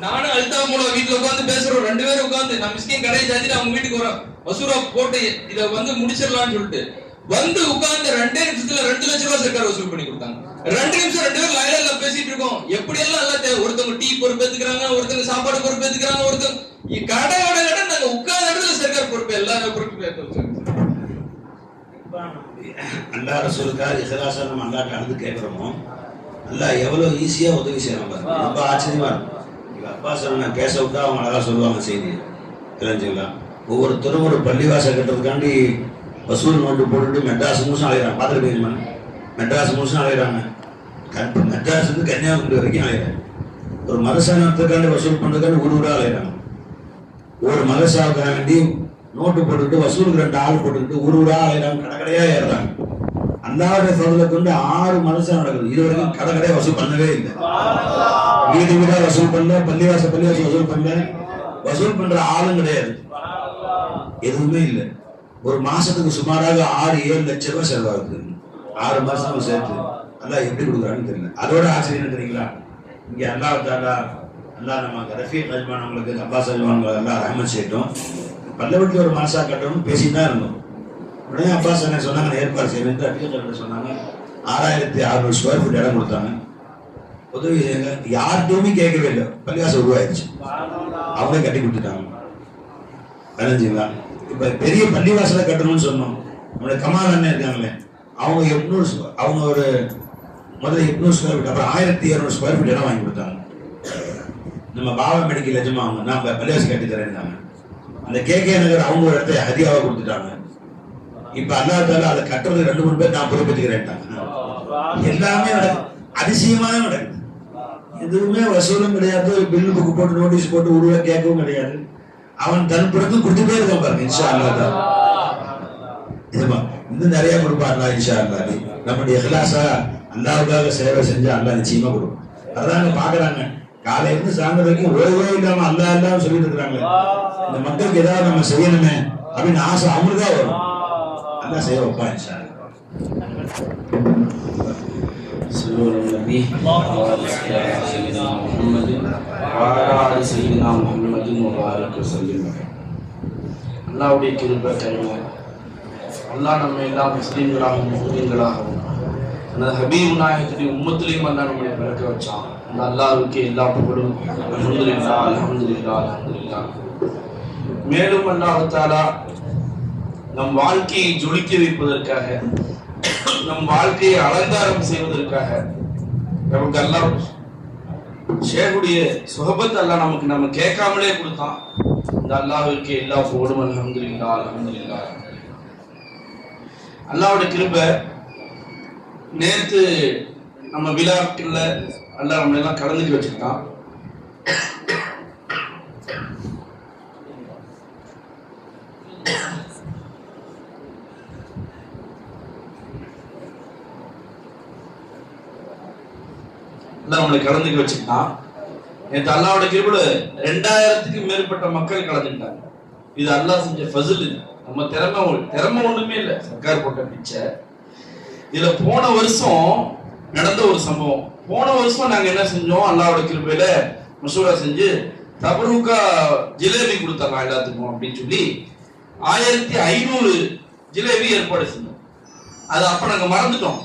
நானும் அல்தா மூலம் வீட்டுல உட்காந்து பேசுறோம், 2 பேரும் உட்காந்து நான் மிஸ்கின் கடையை சாத்திட்டு அவங்க வீட்டுக்கு வரோம், வசூரா போட்டு இதை முடிச்சிடலாம்னு சொல்லிட்டு வந்து உட்கார்ந்து 2 நிமிஷத்துல 2 லட்சம் ரூபாய் சர்க்கார் வசூல் பண்ணி கொடுத்தாங்க. 2 நிமிஷம் 2 பேரும் லைன்ல பேசிட்டு இருக்கோம். எப்படி எல்லாம் எல்லாம் ஒருத்தவங்க டீ பொறுப்பேத்துக்கிறாங்க, ஒருத்தவங்க சாப்பாடு பொறுப்பேத்துக்கிறாங்க, ஒருத்தவங்க கடை நாங்க உட்கார்ந்த இடத்துல சர்க்கார் பொறுப்பு எல்லாரும் பொறுப்பு. அல்லாஹ் ரசூலுக்காக இஹ்லாஸா நம்ம அல்லாஹ்ட்ட அழுது கேட்கிறோமோ, அல்லாஹ் எவ்வளவு ஈஸியா உதவி செய்யறாங்க பாருங்க. ரொம்ப ஆச்சரியமா இருக்கும். அப்பா சொன்ன பேச விட்டா அவங்க அழகா சொல்லுவாங்க செய்தி தெரிஞ்சுங்களா. ஒவ்வொருத்தரும் ஒரு பள்ளிவாசல் கட்டுறதுக்காண்டி வசூல் நோட்டு போட்டுட்டு மெட்ராஸ் முழுசும் அலையிறாங்க. பார்த்துருப்பீங்க, மெட்ராஸ் முழுசும் அலையிறாங்க. மெட்ராஸ் இருந்து கன்னியாகுமரி வரைக்கும் அலையிறாங்க. ஒரு மதசானத்துக்காண்டி வசூல் பண்றதுக்காண்டி ஊரா அலையிறாங்க. ஒரு மதசாவுக்காக வேண்டி நோட்டு போட்டுக்கிட்டு வசூலுக்கு 2 ஆள் போட்டுக்கிட்டு ஊரா அலையிறாங்க, கடைக்கடையா ஏறுறாங்க. அல்லாஹ்வுடைய ஃபضல கொண்டு 6 மதசா நடக்குது. இது வரைக்கும் கடைக்கடையா வசூல் பண்ணவே இல்லை. வீடு வீடா வசூல் பண்ணல, பள்ளிவாசல் வசூல் பண்ணல, வசூல் பண்ற ஆளும் கிடையாது, எதுவுமே இல்லை. ஒரு மாசத்துக்கு சுமாராக 6-7 லட்சம் ரூபாய் செலவாகுது. 6 மாசம் சேர்த்து அல்லாஹ் எப்படி கொடுக்குறான்னு தெரியல. அதோட ஆச்சரியம் தெரியுங்களா, இங்க அல்லாஹ் தாலா நம்ம ரஃபீக் அஜ்மான் அவங்களுக்கு, அப்பாஸ் அஜ்மான் எல்லாம் ரஹ்மத் செய்யட்டும். பல்லவட்டில் ஒரு மாசா கட்டணும்னு பேசிட்டு தான் இருந்தோம். உடனே அப்பாஸ் என்ன சொன்னாங்க, ஏற்பாடு செய்யணும் ரஃபீக் சொன்னாங்க. 6600 ஸ்கொயர் ஃபீட் இடம் கொடுத்தாங்க, உதவி செய்யுங்க. யார்கிட்டயுமே கேட்கவே இல்லை, பள்ளிவாசல் உருவாயிருச்சு, அவங்களே கட்டி கொடுத்துட்டாங்க. தெரிஞ்சுங்களா. இப்ப பெரிய பள்ளிவாசலை கட்டணும்னு சொன்னோம். நம்மளுடைய கமால் அண்ணன் இருக்காங்களே, அவங்க 800 அவங்க ஒரு முதல்ல 800 ஸ்கொயர் ஃபீட், அப்புறம் 1200 ஸ்கொயர் ஃபீட் இடம் வாங்கி கொடுத்தாங்க. நம்ம பாபா மெடிக்கல் எஜமா அவங்க நான் பள்ளிவாசல் கட்டி தரேன்னாங்க. அந்த கேகே நகர் அவங்க ஒரு இடத்த ஹதியாவை கொடுத்துட்டாங்க. இப்ப அல்லாஹ் தாலா அதை கட்டுறது 2-3 பேர் நான் பொறுப்பேற்றுக்கிறேன்ட்டாங்க. எல்லாமே அதிசயமாக நடக்குது. எதுவுமே வசூலும் கிடையாது, பில் புக் போட்டு நோட்டீஸ் போட்டு உருவா கேட்கவும் கிடையாது. அவன் தன் பிறகு கொடுத்துட்டே இருக்கான் பாருங்க. இன்ஷா அல்லாஹ் தான் இதுமா இன்னும் நிறைய கொடுப்பாருலா இன்ஷா அல்லாஹ். நம்முடைய இஹ்லாஸா அல்லாஹ்வுக்காக சேவை செஞ்சா அல்லாஹ் நிச்சயமா கொடுக்கும். அதாங்க பாக்குறாங்க, காலையில இருந்து சாயந்தரம் வரைக்கும் ஓய்வே இல்லாம அல்லாஹ் அல்லாஹ் சொல்லிட்டு இருக்கிறாங்க. இந்த மக்களுக்கு ஏதாவது நம்ம செய்யணுமே அப்படின்னு ஆசை அவங்களுக்கு தான் வரும். அல்லாஹ் செய்ய வைப்பா இன்ஷா அல்லாஹ். அல்லாஹ்வுடைய கிருபை கருணை. அல்லாஹ் நம்ம எல்லாம் முஸ்லீம்களாகவும் முஸ்லீம்களாகவும் அந்த ஹபீப் நாயகத்துடைய உம்மத்திலையும் அல்லாஹ் நம்மளை பிறக்க வச்சான். அந்த அல்லாஹ்வுக்கு எல்லா புகழும். அல்ஹம்துலில்லாஹ் அல்ஹம்துலில்லாஹ் அல்ஹம்துலில்லாஹ். மேலும் அல்லாஹ் தஆலா நம் வாழ்க்கையை ஜொலிக்க வைப்பதற்காக, நம் வாழ்க்கையை அலங்காரம் செய்வதற்காக நமக்கு அல்லாஹ் ஷேகுடைய சுஹபத் அல்லாஹ் நம்ம கேட்காமலே கொடுத்தான். இந்த அல்லாஹ்வுக்கு எல்லா புகழும். அல்ஹம்துலில்லாஹ் அல்ஹம்துலில்லாஹ். அல்லாஹ்வுடைய கிருபை. நேற்று நம்ம விழாக்கள்ல அல்லாஹ் நம்ம எல்லாம் கலந்துக்க வச்சுக்கிட்டான். நம்மளை கலந்துக்க வச்சுக்கிட்டான். நேற்று அல்லாஹ்வோட கிருபையில 2000க்கு மேற்பட்ட மக்கள் கலந்துக்கிட்டாங்க. இது அல்லாஹ் செஞ்ச ஃபஸில். நம்ம திறமை ஒண்ணுமே இல்லை, சர்க்கார் போட்ட பிச்சை. இதுல போன வருஷம் நடந்த ஒரு சம்பவம். போன வருஷம் நாங்க என்ன செஞ்சோம், அல்லாஹ்வோட கிருபையில மசூரா செஞ்சு தபரூக்கா ஜிலேபி கொடுத்தாங்க எல்லாத்துக்கும் அப்படின்னு சொல்லி 1500 ஜிலேபி ஏற்பாடு செஞ்சோம். அது அப்ப நாங்க மறந்துட்டோம்.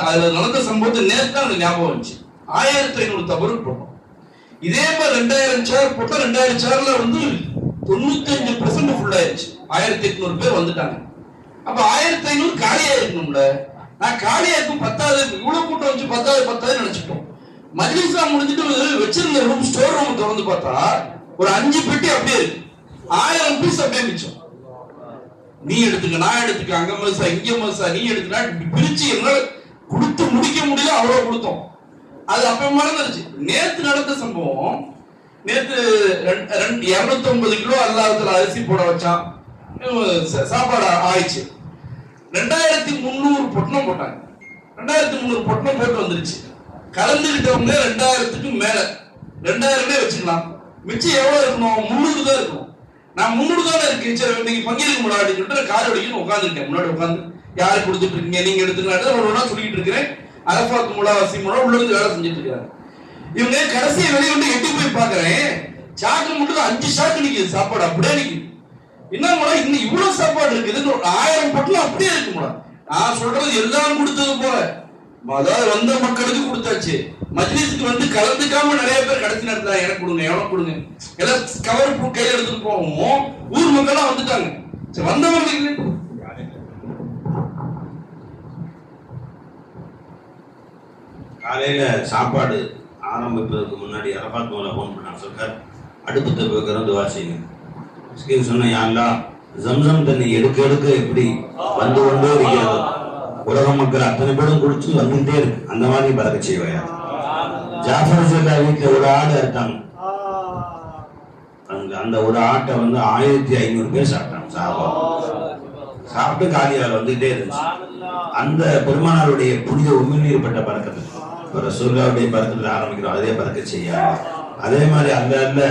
அதுல நடந்த சம்பவத்தை நேற்று தான் ஞாபகம் வந்துச்சு. 1500 தபரூக் போட்டோம். இதே மாதிரி 2000 சேர் போட்டா 2000 சேர்ல 95% ஃபுல் ஆயிடுச்சு. 1800 பேர் வந்துட்டாங்க. அப்ப 1500 காலியா இருக்கணும்ல. நான் காலியா இருக்கும் 10வது இவ்வளவு கூட்டம் வச்சு 10வது நினைச்சிட்டோம். மஜ்லிஸா முடிஞ்சிட்டு வச்சிருந்த ரூம் ஸ்டோர் ரூம் திறந்து பார்த்தா ஒரு 5 பெட்டி அப்படியே இருக்கு. 1000 பீஸ் அப்படியே மிச்சம். நீ எடுத்துக்க, நான் எடுத்துக்க, அங்க மசா இங்க மசா, நீ எடுத்துனா பிரிச்சு என்னால கொடுத்து முடிக்க முடியல, அவ்வளவு கொடுத்தோம். அது அப்ப மறந்துருச்சு. நேத்து நடந்த சம்பவம். நேத்து 250 கிலோ அல்லாஹ்வுல அரிசி போட வச்சான். சாப்பாடு ஆயிடுச்சு. 2300 பொட்டணம் போட்டாங்க. 2300 பொட்டணம் போட்டு வந்துருச்சு. கலந்துகிட்டவங்க 2000க்கு மேல. 2000 வச்சுக்கலாம். மிச்சம் எவ்வளவு இருக்கணும்? 300 தான் இருக்கணும். நான் 300 தானே இருக்கு, சரி நீங்க பங்கேற்க முடியாது சொல்லிட்டு கார் அடிக்கணும் உட்காந்துருக்கேன். முன்னாடி உட்காந்து யாரு கொடுத்துட்டு இருக்கீங்க, நீங்க எடுத்துக்கலாம் ஒரு ஒன்றா சொல்லிட்டு இருக்கிறேன். அரபாத் முலாவாசி மூலம் உள்ள இருந்து வேலை செஞ்சுட்டு இருக்காங்க. இவங்க கடைசியை வெளியே வந்து எட்டி போய் பாக்குறேன், சாக்கு மட்டும் 5 சாக்கு நிக்குது சாப்பாடு, அப்படியே நிக்குது. என்ன மேடம் இன்னும் இவ்வளவு சாப்பாடு இருக்குது, 1000 பொட்டலம் அப்படியே இருக்கு மேடம். நான் சொல்றது எல்லாம் கொடுத்தது போல, அதாவது வந்த மக்களுக்கு கொடுத்தாச்சு. மஜ்லிஸுக்கு வந்து கலந்துக்காம நிறைய பேர் கடைசி நேரத்துல எனக்கு கொடுங்க எவ்வளவு கொடுங்க எல்லாம் கவர் கையில எடுத்துட்டு போவோம். ஊர் மக்கள் வந்துட்டாங்க. சரி வந்தவங்களுக்கு காலையில சாப்பாடு ஆரம்பிப்பதற்கு முன்னாடி அரபாத் மோல போன் பண்ணாங்க. சொல்றார் அடுப்பு தப்புக்கிறோம் துவா செய்யுங்க. சொன்ன யாரெல்லாம் ஜம்சம் தண்ணி எடுக்க எடுக்க எப்படி வந்து கொண்டே இருக்கிறது, உலக மக்கள் அத்தனை பேரும் குடிச்சு வந்துகிட்டே இருக்கு. அந்த மாதிரி பறக்க செய்வாயா. ஜாஃபர் சல்லா வீட்டுல ஒரு ஆடு அறுத்தாங்க. அந்த ஒரு ஆட்டை வந்து 1500 பேர் சாப்பிட்டாங்க. சாப்பிட்டு காலியால் வந்துகிட்டே இருந்துச்சு. அந்த பெருமானாருடைய புனித உமிழ்நீர்பட்ட பறக்கத்தில் ரசூலுல்லாஹ்வுடைய பறக்கத்தில் ஆரம்பிக்கிறோம். அதே பறக்க செய்யாம அதே மாதிரி அல்ல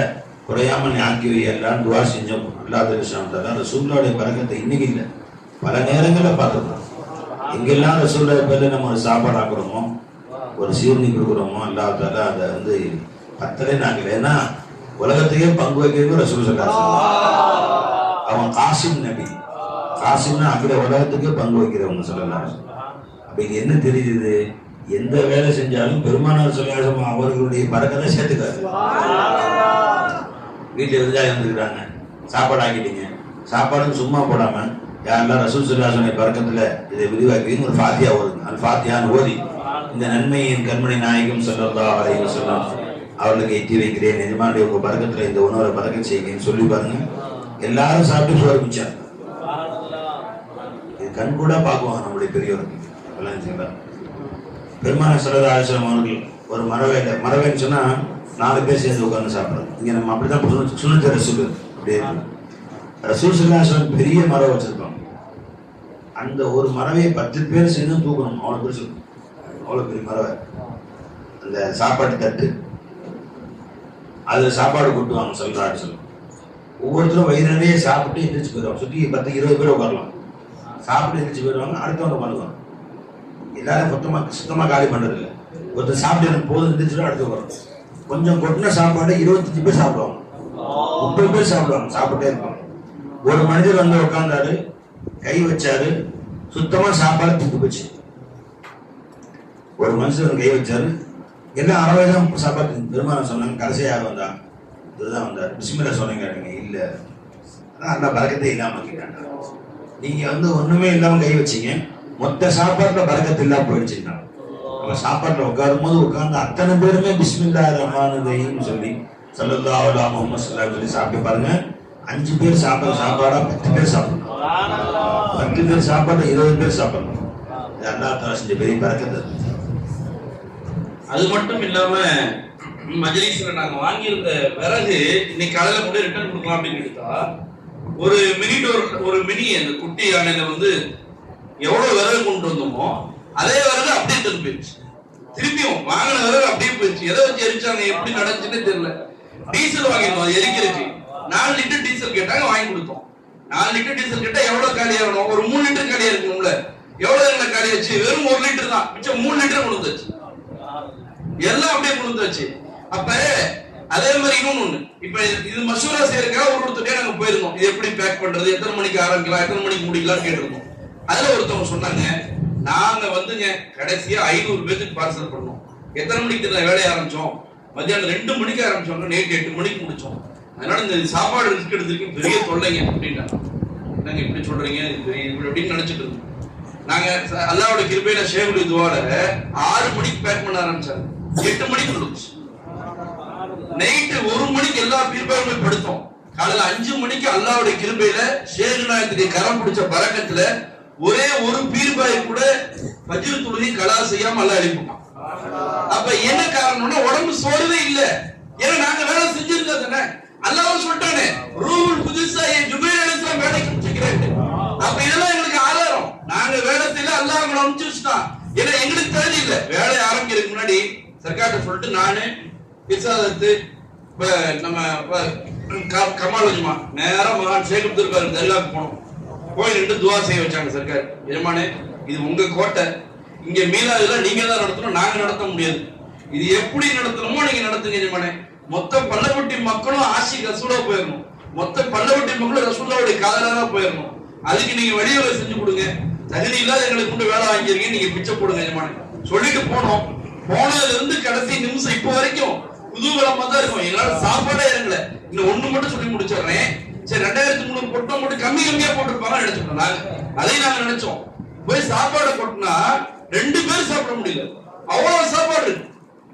குறையாமல் ஆக்கி எல்லாம் துவா செஞ்சோம். அல்லாஹ் தஆலா ரசூலுல்லாஹ்வுடைய பறக்கத்தை இன்னைக்கு இல்லை, பல நேரங்களில் பார்த்துருக்கோம். எங்கெல்லாம் ரசூலுல்லாஹ் பேர்ல நம்ம ஒரு சாப்பாடு ஆக்குறோமோ, ஒரு சீர்னி கொடுக்குறோமோ, அல்லாஹ் தஆலா அதை வந்து பத்தலே நாங்கள். ஏன்னா உலகத்தையே பங்கு வைக்கிறது ரசூல் ஸல்லல்லாஹு அலைஹி வஸல்லம். அவன் காசிம் நபி. காசிம்னா அகில உலகத்துக்கே பங்கு வைக்கிறவங்க ஸல்லல்லாஹு அலைஹி வஸல்லம். அப்ப இது என்ன தெரியுது, எந்த வேலை செஞ்சாலும் பெருமானார் ஸல்லல்லாஹு அலைஹி வஸல்லம் அவர்களுடைய பறக்கத்தை சேர்த்துக்காரு. வீட்டில் விருந்தாளி வந்துருக்கிறாங்க, சாப்பாடு ஆக்கிட்டீங்க, சாப்பாடுன்னு சும்மா போடாம யாரெல்லாம் ரசூல் ஸல்லல்லாஹு அலைஹி வஸல்லம் பறக்கத்துல இதை விரிவாக்குவீங்க, ஒரு ஃபாத்தியா ஓதுங்க. அல் ஃபாத்தியான்னு ஓதி இந்த நன்மையின் கண்மணி நாயகம் ஸல்லல்லாஹு அலைஹி வஸல்லம் அவர்களுக்கு எட்டி வைக்கிறேன், எஜமானுடைய உங்க பறக்கத்துல இந்த உணவை பறக்க செய்யுங்கன்னு சொல்லி பாருங்க. எல்லாரும் சாப்பிட்டு சோறு மிச்சாங்க. இது கண் கூட பார்க்குவாங்க நம்முடைய பெரியவர்கள். பெருமானார் ஸல்லல்லாஹு அலைஹி வஸல்லம் அவர்கள் ஒரு மரவேன்னு சொன்னா 4 பேர் சேர்ந்து உட்கார்ந்து சாப்பிடுறது. இங்க நம்ம அப்படிதான் சுன்னத் ரசூல் அப்படியே ரசூல் ஸல்லல்லாஹு அலைஹி வஸல்லம் பெரிய மரம் வச்சிருப்பாங்க. அந்த ஒரு மரவை 10 பேர் சேர்ந்து தூக்கணும். அவ்வளவு பெருசு இருக்கும், அவ்வளவு பெரிய மரவை. அந்த சாப்பாட்டு தட்டு அதுல சாப்பாடு கொட்டுவாங்க ஸல்லல்லாஹு அலைஹி வஸல்லம். ஒவ்வொருத்தரும் வயிறு நிறைய சாப்பிட்டு எந்திரிச்சு போயிடுவாங்க. சுற்றி 10-20 பேர் உட்காரலாம். சாப்பிட்டு எந்திரிச்சு போயிடுவாங்க. அடுத்தவங்க பண்ணுவாங்க. எல்லாரும் சுத்தமா காலி பண்றது இல்லை. ஒருத்தர் சாப்பிட்டு எனக்கு போதும் எந்திரிச்சுட்டு அடுத்து உட்காரும். கொஞ்சம் கொட்டின சாப்பாடு 25 பேர் சாப்பிடுவாங்க, 30 பேர் சாப்பிடுவாங்க. சாப்பிட்டே இருப்பாங்க. ஒரு மனிதர் வந்து உட்கார்ந்தாரு, கை வச்சாரு, சுத்தமா சாப்பாடு தூக்கு போச்சு. ஒரு மனுஷன் கை வச்சாரு, எல்லாம் அளவுதான் சாப்பாடு. பெருமாள் சொன்னாங்க, கடைசி யார் வந்தா? இதுதான் வந்தார். பிஸ்மில்லா சொன்னீங்க. இல்ல அந்த பறக்கத்தை இல்லாம கேட்டாங்க. நீங்க வந்து ஒண்ணுமே இல்லாம கை வச்சீங்க, மொத்த சாப்பாட்டுல பறக்கத்து இல்லாம போயிடுச்சுன்னா. நம்ம சாப்பாட்டுல உட்காரும் போது உட்கார்ந்து அத்தனை பேருமே பிஸ்மில்லாஹிர் ரஹ்மானிர் ரஹீம் சொல்லி ஸல்லல்லாஹு அலைஹி முஹம்மது ஸல்லல்லாஹு அலைஹி சொல்லி சாப்பிட்டு பாருங்க. 5 பேர் சாப்பிட்ற சாப்பாடா 10 பேர் சாப்பிடணும். 10 பேர் சாப்பாடு 20 பேர் சாப்பிடணும். இது அல்லாஹ் தஆலா செஞ்ச பெரிய பறக்கத்து. அது மட்டும் இல்லாம மஜ்லிஸ்ல நாங்க வாங்கியிருந்த விறகு இன்னைக்கு காலையில கூட ரிட்டர்ன் கொடுக்கலாம் அப்படின்னு எடுத்தா, ஒரு மினி அந்த குட்டி யானையில வந்து எவ்வளவு விறகு கொண்டு வந்தோமோ அதே விறகு அப்படியே திரும்பி போயிடுச்சு. திரும்பியும் வாங்கின விறகு அப்படியே போயிடுச்சு. எதை வச்சு எரிச்சாங்க, எப்படி நடந்துச்சுன்னு தெரியல. டீசல் வாங்கிருந்தோம், அது எரிக்கிறதுக்கு 4 லிட்டர் டீசல் கேட்டாங்க, வாங்கி கொடுத்தோம். 4 லிட்டர் டீசல் கேட்டா எவ்வளவு காலியாகணும்? ஒரு 3 லிட்டர் காலியா இருக்கணும்ல. எவ்வளவு காலியாச்சு? வெறும் 1 லிட்டர் தான், மிச்சம் 3 லிட்டர் கொண்டு வந்துச்சு. எல்லாம் அப்படியே கொண்டு வந்துச்சு. அப்ப அதே மாதிரி இன்னொன்னு, இப்ப இது மசூரா செய்யறதுக்காக ஒருத்தட்டே நாங்க போயிருந்தோம். இது எப்படி பேக் பண்றது, எத்தனை மணிக்கு ஆரம்பிக்கலாம், எத்தனை மணிக்கு முடிக்கலாம் கேட்டிருந்தோம். அதுல ஒருத்தவங்க சொன்னாங்க, நாங்க வந்துங்க கடைசியா 500 பேருக்கு பார்சல் பண்ணோம். எத்தனை மணிக்கு வேலையை ஆரம்பிச்சோம்? மத்தியானம் 2 மணிக்கு ஆரம்பிச்சோம், நேற்று 8 மணிக்கு முடிச்சோம். அதனால இந்த சாப்பாடு ரிஸ்க் எடுத்துருக்கு பெரிய தொல்லைங்க அப்படின்ட்டாங்க. நாங்க இப்படி சொல்றீங்க அப்படின்னு நினைச்சிட்டு இருந்தோம். நாங்க அல்லாஹ்வோட கிருபையில ஷேகுல் இதுவால 6 மணிக்கு பேக் பண்ண ஆரம்பிச்சாங்க, 8 மணிக்கு முடிச்சு. நைட்டு 1 மணிக்கு எல்லா பீர்பாயுமே படுத்தோம். காலையில 5 மணிக்கு அல்லாஹ்வோட கிருபையில ஷேக் நாயகத்துடைய கரம் பிடிச்ச பரக்கத்துல ஒரே ஒரு பீர்பாய் கூட ஃபஜ்ர் தொழுகை கலா செய்யாம அல்லாஹ் எழுப்பிட்டான். அப்ப என்ன காரணம்னா உடம்பு சோர்வே இல்ல. ஏன்னா நாங்க வேலை செஞ்சிருந்தா தானே. அல்லாஹ் சொல்லிட்டானே, ரூஹுல் குதுஸா ஜுபைர் அலைஹிஸ்ஸலாம் வேலைக்கு அனுப்பிச்சிருக்காரு. அப்ப இதெல்லாம் எங்களுக்கு ஆதாரம். நாங்க வேலை செய்யல, அல்லாஹ் நம்மள அனுப்பிச்சு வச்சுட்டான். ஏன்னா எங்களுக்கு தேவை இல்லை. வேலை ஆரம்பிக்கிறதுக்கு முன்னாடி சர்க்கார்ட்ட சொல்லிட்டு நானு இசாதத்து நம்ம கமால் வஜ்மா நேரம் மகான் ஷேக் அப்துல் காதர் தர்காவுக்கு போனோம். போய் நின்று துவா செய்ய வச்சாங்க. சர்க்கார், எஜமானே இது உங்க கோட்டை, இங்க மீலாதுலாம் நீங்க தான் நடத்தணும், நாங்க நடத்த முடியாது. இது எப்படி நடத்தணுமோ நீங்க நடத்துங்க எஜமானே. மொத்த பல்லவட்டி மக்களும் ஆஷிக் ரசூலா போயிடணும். மொத்த பல்லவட்டி மக்களும் ரசூலாவுடைய காதலா போயிடணும். அதுக்கு நீங்க வழிவகை செஞ்சு கொடுங்க. தகுதி இல்லாத எங்களுக்கு கொண்டு வேலை வாங்கிருக்கீங்க, நீங்க பிச்சை போடுங்க எஜமானே சொல்லிட்டு போனோம். போனதுல இருந்து கடைசி நிமிஷம் இப்ப வரைக்கும் குதூகலமா தான் இருக்கும். எங்களால சாப்பாடே இறங்கல. இன்னும் ஒண்ணு மட்டும் சொல்லி முடிச்சிடுறேன். சரி, 2300 பொட்டம் மட்டும் கம்மியா போட்டுருப்பாங்க நினைச்சோம். அதையும் நாங்க நினைச்சோம். போய் சாப்பாடு கொட்டினா 2 பேர் சாப்பிட முடியல. அவ்வளவு சாப்பாடு,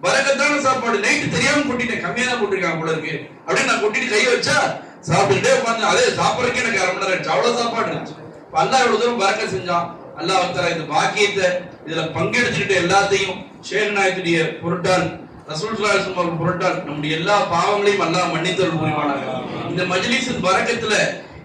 பரக்கத்தான சாப்பாடு. நைட்டு தெரியாம கொட்டிட்டேன், கம்மியா தான் போட்டிருக்காங்க போல இருக்கு அப்படின்னு நான் கொட்டிட்டு கையை வச்சா சாப்பிட்டுட்டே உட்காந்து அதே சாப்பிடறதுக்கு எனக்கு 1/2 மணி நேரம் ஆயிடுச்சு. அவ்வளவு சாப்பாடு இருந்துச்சு. அல்லாஹ் எவ்வளவு தூரம் பரக்க செஞ்சான். அல்லாஹ் தஆலா இந்த பாக்கியத்தை இதுல பங்கெடுத்துக்கிட்டு எல்லாத்தையும் ஷேக் நாயகத்துடைய பொருட்டால் ரசூல் ஸல்லல்லாஹு அலைஹி வஸல்லம் பொருட்டால் நம்முடைய எல்லா பாவங்களையும் அல்லாஹ் மன்னித்தருள் புரிவானாக. இந்த மஜ்லிஸின் பரக்கத்துல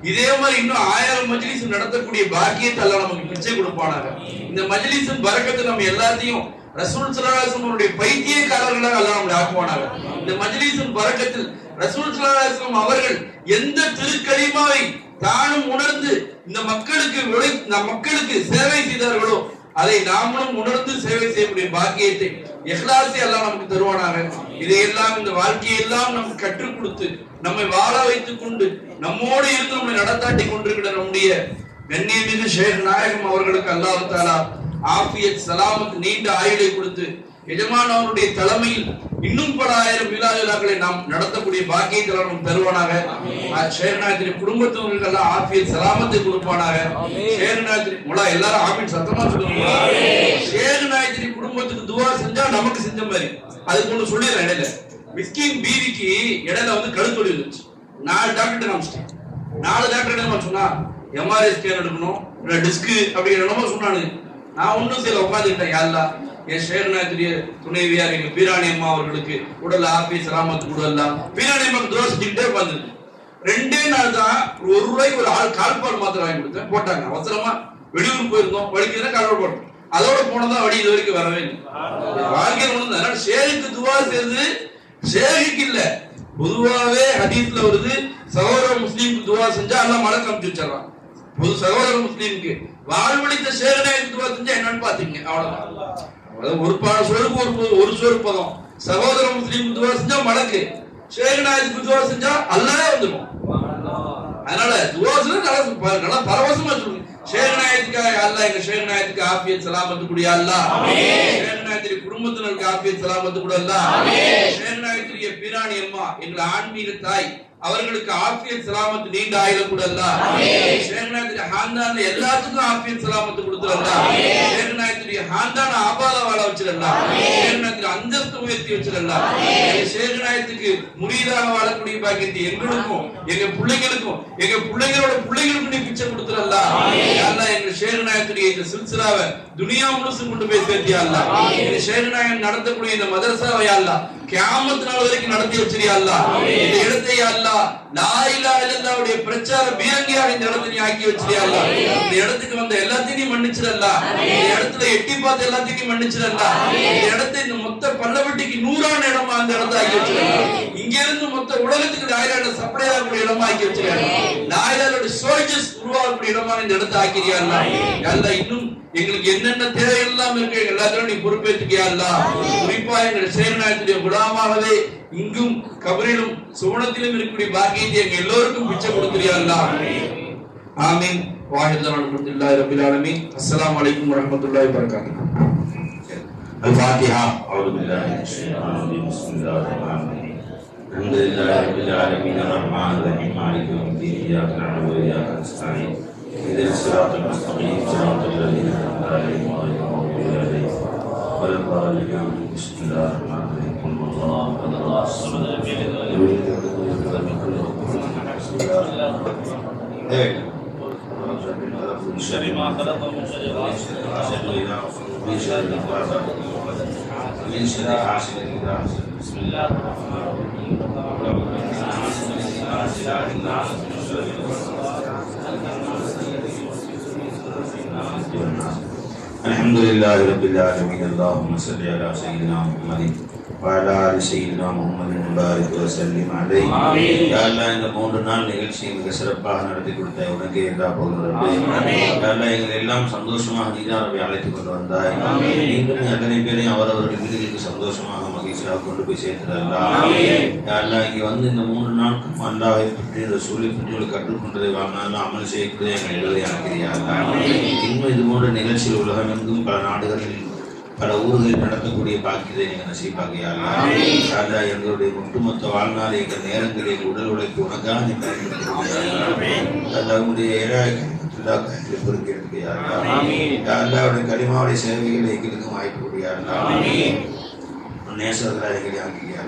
இதே மாதிரி இன்னும் 1000 மஜ்லிஸ் நடத்தக்கூடிய பாக்கியத்தை அல்லாஹ் நமக்கு பிச்சை கொடுப்பானாக. இந்த மஜ்லிஸின் பரக்கத்தை நம்ம எல்லாத்தையும் ரசூல் ஸல்லல்லாஹு அலைஹி வஸல்லம் பைத்தியக்காரர்களாக அல்லாஹ் நம்மை ஆக்குவானாக. இந்த மஜ்லிஸின் பரக்கத்தில் ரசூல் ஸல்லல்லாஹு அலைஹி வஸல்லம் அவர்கள் எந்த திருக்கலிமாவை தானும் உணர்ந்து இந்த மக்களுக்கு சேவை செய்தார்களோ அதை நாமளும் உணர்ந்து சேவை செய்யக்கூடிய பாக்கியத்தை இஹ்லாஸை அல்லாஹ் நமக்கு தருவானாக. இதையெல்லாம் இந்த வாழ்க்கையெல்லாம் நமக்கு கற்றுக் கொடுத்து நம்மை வாழ வைத்துக் கொண்டு நம்மோடு இருந்து நம்மை நடத்தாட்டி கொண்டிருக்கிற நம்முடைய கண்ணியமிகு ஷேக் நாயகம் அவர்களுக்கு அல்லாஹ் தஆலா ஆஃபியத் சலாமத் நீண்ட ஆயுளை கொடுத்து எஜமான் அவருடைய தலைமையில் இன்னும் பல 1000 விழாக்களை நாம் நடத்தக்கூடிய பாக்கியத்தை நமக்கு தருவானாக. ஷேக் நாயகத்தின் குடும்பத்தினருக்கு எல்லாம் ஆஃபியத் சலாமத்தை கொடுப்பானாக. ஷேக் நாயகத்தின் முலா எல்லாரும் ஆமீன் சத்தமா சொல்லுங்க. ஷேக் நாயகத்தின் குடும்பத்துக்கு துவா செஞ்சா நமக்கு செஞ்ச மாதிரி. அதுக்கு ஒண்ணு சொல்லிடுறேன். இடையில மிஸ்கின் பீவிக்கு இடையில வந்து கழுத்தொலி இருந்துச்சு. 4 டாக்டர் காமிச்சிட்டேன். 4 டாக்டர் என்ன சொன்னா, எம்ஆர்ஐ ஸ்கேன் எடுக்கணும், டிஸ்க் அப்படிங்கிற என்னமோ சொன்னானு. நான் ஒன்னும் செய்யல, உட்காந்துக்கிட்டேன். யாருலா என் ஷேக் நாயகத்துடைய துணைவியார் எங்க பீராணி அம்மா அவர்களுக்கு உடல் ஆபீஸ் சலாமத்து கூடலாம் பீராணி அம்மாக்கு துவா செஞ்சுக்கிட்டே உட்காந்துருக்கு. 2 நாள் தான் ₹1 ஒரு ஆள் கால்பால் மாத்திரை வாங்கி கொடுத்தேன், போட்டாங்க. அவசரமா வெளியூர் போயிருந்தோம், வலிக்குதுன்னா கால்பால் போட்டோம். அதோட போனதான் வழி இது வரைக்கும் வரவே இல்லை. வாழ்க்கையில் ஒண்ணு. அதனால ஷேகுக்கு துவா செய்து ஷேகுக்கு இல்ல, பொதுவாவே ஹதீஸ்ல வருது, சகோதர முஸ்லீமுக்கு துவா செஞ்சா எல்லாம் மழை காமிச்சு வச்சிடறான். பொது சகோதர முஸ்லீமுக்கு வாழ்வழித்த ஷேக் நாயகத்துக்கு துவா செஞ்சா என்னன்னு பாத்தீங்க, அவ்வளவுதான். ஒரு சொல்லுக்கு ஒரு சொல் பதம். சகோதர முஸ்லீம் துவா செஞ்சா மலக்கு, ஷேக் நாயகத்துக்கு துவா செஞ்சா அல்லாஹ் வந்துடும். அதனால துவாசுல நல்லா பரவசமா சொல்லுங்க. ஷேக் நாயத்துக்கு அல்லாஹ் எங்க ஷேக் நாயத்துக்கு ஆஃபியத் சலாமத்து குடியா அல்லாஹ். ஷேக் நாயத்துடைய குடும்பத்தினருக்கு ஆஃபியத் சலாமத்து குடி அல்லாஹ். ஷேக் நாயத்துடைய பிராணி அம்மா எங்க ஆன்மீக தாய் அவர்களுக்கு ஆஃபியத் சலாமத்து நீண்ட ஆயுள் கூட அல்லாஹ். ஷேக் நாயத்துடைய ஹாந்தான்ல எல்லாத்துக்கும் ஆஃபியத் சலாமத்து கொடுத்து அல்லாஹ். ஷேக் நாயத்துடைய ஹாந்தான ஆபால வாழ வச்சிரல்லாஹ். ஷேக் நாயத்துடைய அந்தஸ்து உயர்த்தி வச்சிரல்லாஹ். ஷேக் நாயத்துக்கு முரீதாக வாழக்கூடிய பாக்கியத்தை எங்களுக்கும் எங்க பிள்ளைகளுக்கும் எங்க பிள்ளைகளோட பிள்ளைகளுக்கும் நீ பிச்சை கொடுத்துறல்லாஹ். அல்லாஹ் எங்க ஷேக் நாயத்துடைய இந்த சில்சிலாவை துனியா முழுசும் கொண்டு போய் சேர்த்தியா அல்லாஹ். இந்த ஷேக் நாயன் நடத்தக்கூடிய இந்த மதரசாவை அல்லாஹ் கியாமத் நாள் வரைக்கும் நடத்தி வச்சிரியா அல்லாஹ். இந்த இடத்தை அல்லாஹ் லா இலாஹ இல்லல்லாஹ்வுடைய பிரச்சார பீரங்கியாக இந்த இடத்தை நீ ஆக்கி வச்சிரியா அல்லாஹ். இந்த இடத்துக்கு வந்த எல்லாத்தையும் நீ மன்னிச்சிரல்லா. இந்த இடத்துல எட்டி பார்த்து எல்லாத்தையும் நீ மன்னிச்சிரல்லா. இந்த இடத்தை இந்த மொத்த பல்லவட்டிக்கு 100ஆன இடமா அந்த இடத்தை ஆக்கி வச்சிரல்லா. இங்க இருந்து மொத்த உலகத்துக்கு லாயிலான சப்ளை ஆகக்கூடிய இடமா ஆக்கி வச்சிருக்காங்க. லாயிலானோட சோல்ஜர்ஸ் உருவாகக்கூடிய இடமா இந்த இடத்தை ஆக்கிறியா அல்லாஹ். அல்லாஹ் இன்னும் எங்களுக்கு என்னென்ன தேவை எல்லாம் இருக்கு எல்லாத்தையும் நீ பொறுப்பேற்றுக்கியா அல்லாஹ். குறிப்பா எங்கள் ஷேக் நாயத்துடைய குலாமாகவே இங்கும் கபரிலும் சுவனத்திலும் இருக்கக்கூடிய பாக்கியத்தை எங்க எல்லோருக்கும் பிச்சை கொடுக்கிறியா அல்லாஹ். ஆமீன். வாஹிதன் அல்ஹம்துலில்லாஹி ரப்பில் ஆலமீன். அஸ்ஸலாமு அலைக்கும் வரஹ்மத்துல்லாஹி வபரகாத்துஹு. الفاتحة. أعوذ بالله من الشيطان الرجيم. بسم الله الرحمن الرحيم. الحمد لله رب العالمين الرحمن الرحيم مالك يوم الدين إياك نعبد وإياك نستعين اهدنا الصراط المستقيم صراط الذين أنعمت عليهم غير المغضوب عليهم ولا الضالين. بسم الله الرحمن الرحيم. قل هو الله أحد الله الصمد لم يلد ولم يولد ولم يكن له كفوا أحد. بسم الله الرحمن الرحيم. من شر ما خلق ومن شر غاسق إذا وقب ومن شر النفاثات ومن شر حاسد إذا حسد. بسم الله الرحمن الرحيم. الحمد لله رب العالمين. اللهم صل على سيدنا محمد وعلى آل سيدنا محمد وبارك وسلم عليه. யா அல்லாஹ் இந்த 3 நாள் நிகழ்ச்சியை மிக சிறப்பாக நடத்தி கொடுத்த உனக்கு எல்லா புகழும். யா அல்லாஹ் எங்களை எல்லாம் சந்தோஷமாக நீதானவை அழைத்துக் கொண்டு வந்தாய். மீண்டும் அத்தனை பேரையும் அவரவர்கள் வீடுகளுக்கு சந்தோஷமாக மகிழ்ச்சியாக கொண்டு போய் சேர்த்துடலாம். யா அல்லாஹ் இங்கே வந்து இந்த 3 நாட்களும் அல்லாஹ்வை பற்றி ரசூலை பற்றி கற்றுக்கொண்டதை வாழ்நாள் அமல் செய்யக்கூடிய எங்கள் எழுதை அனுப்பியா அல்லாஹ். இன்னும் இது போன்ற நிகழ்ச்சிகள் உலகம் எங்கும் பல நாடுகளில் பல ஊர்களில் நடத்தக்கூடிய பாக்கியதை நீங்கள் நசீபாக்கியா அல்லாஹ். எங்களுடைய ஒட்டுமொத்த வாழ்நாள் எங்கள் நேரங்கள் எங்கள் உடல் உழைப்பு உனக்காக நீ பயன்படுத்திய காரியத்தில் பொறுப்பேற்கியா அல்லாஹ்வுடைய கலிமாவுடைய சேவைகளை எங்களுக்கும் வாய்ப்பு கூடியா நேசர்களாக எங்களை ஆக்கியா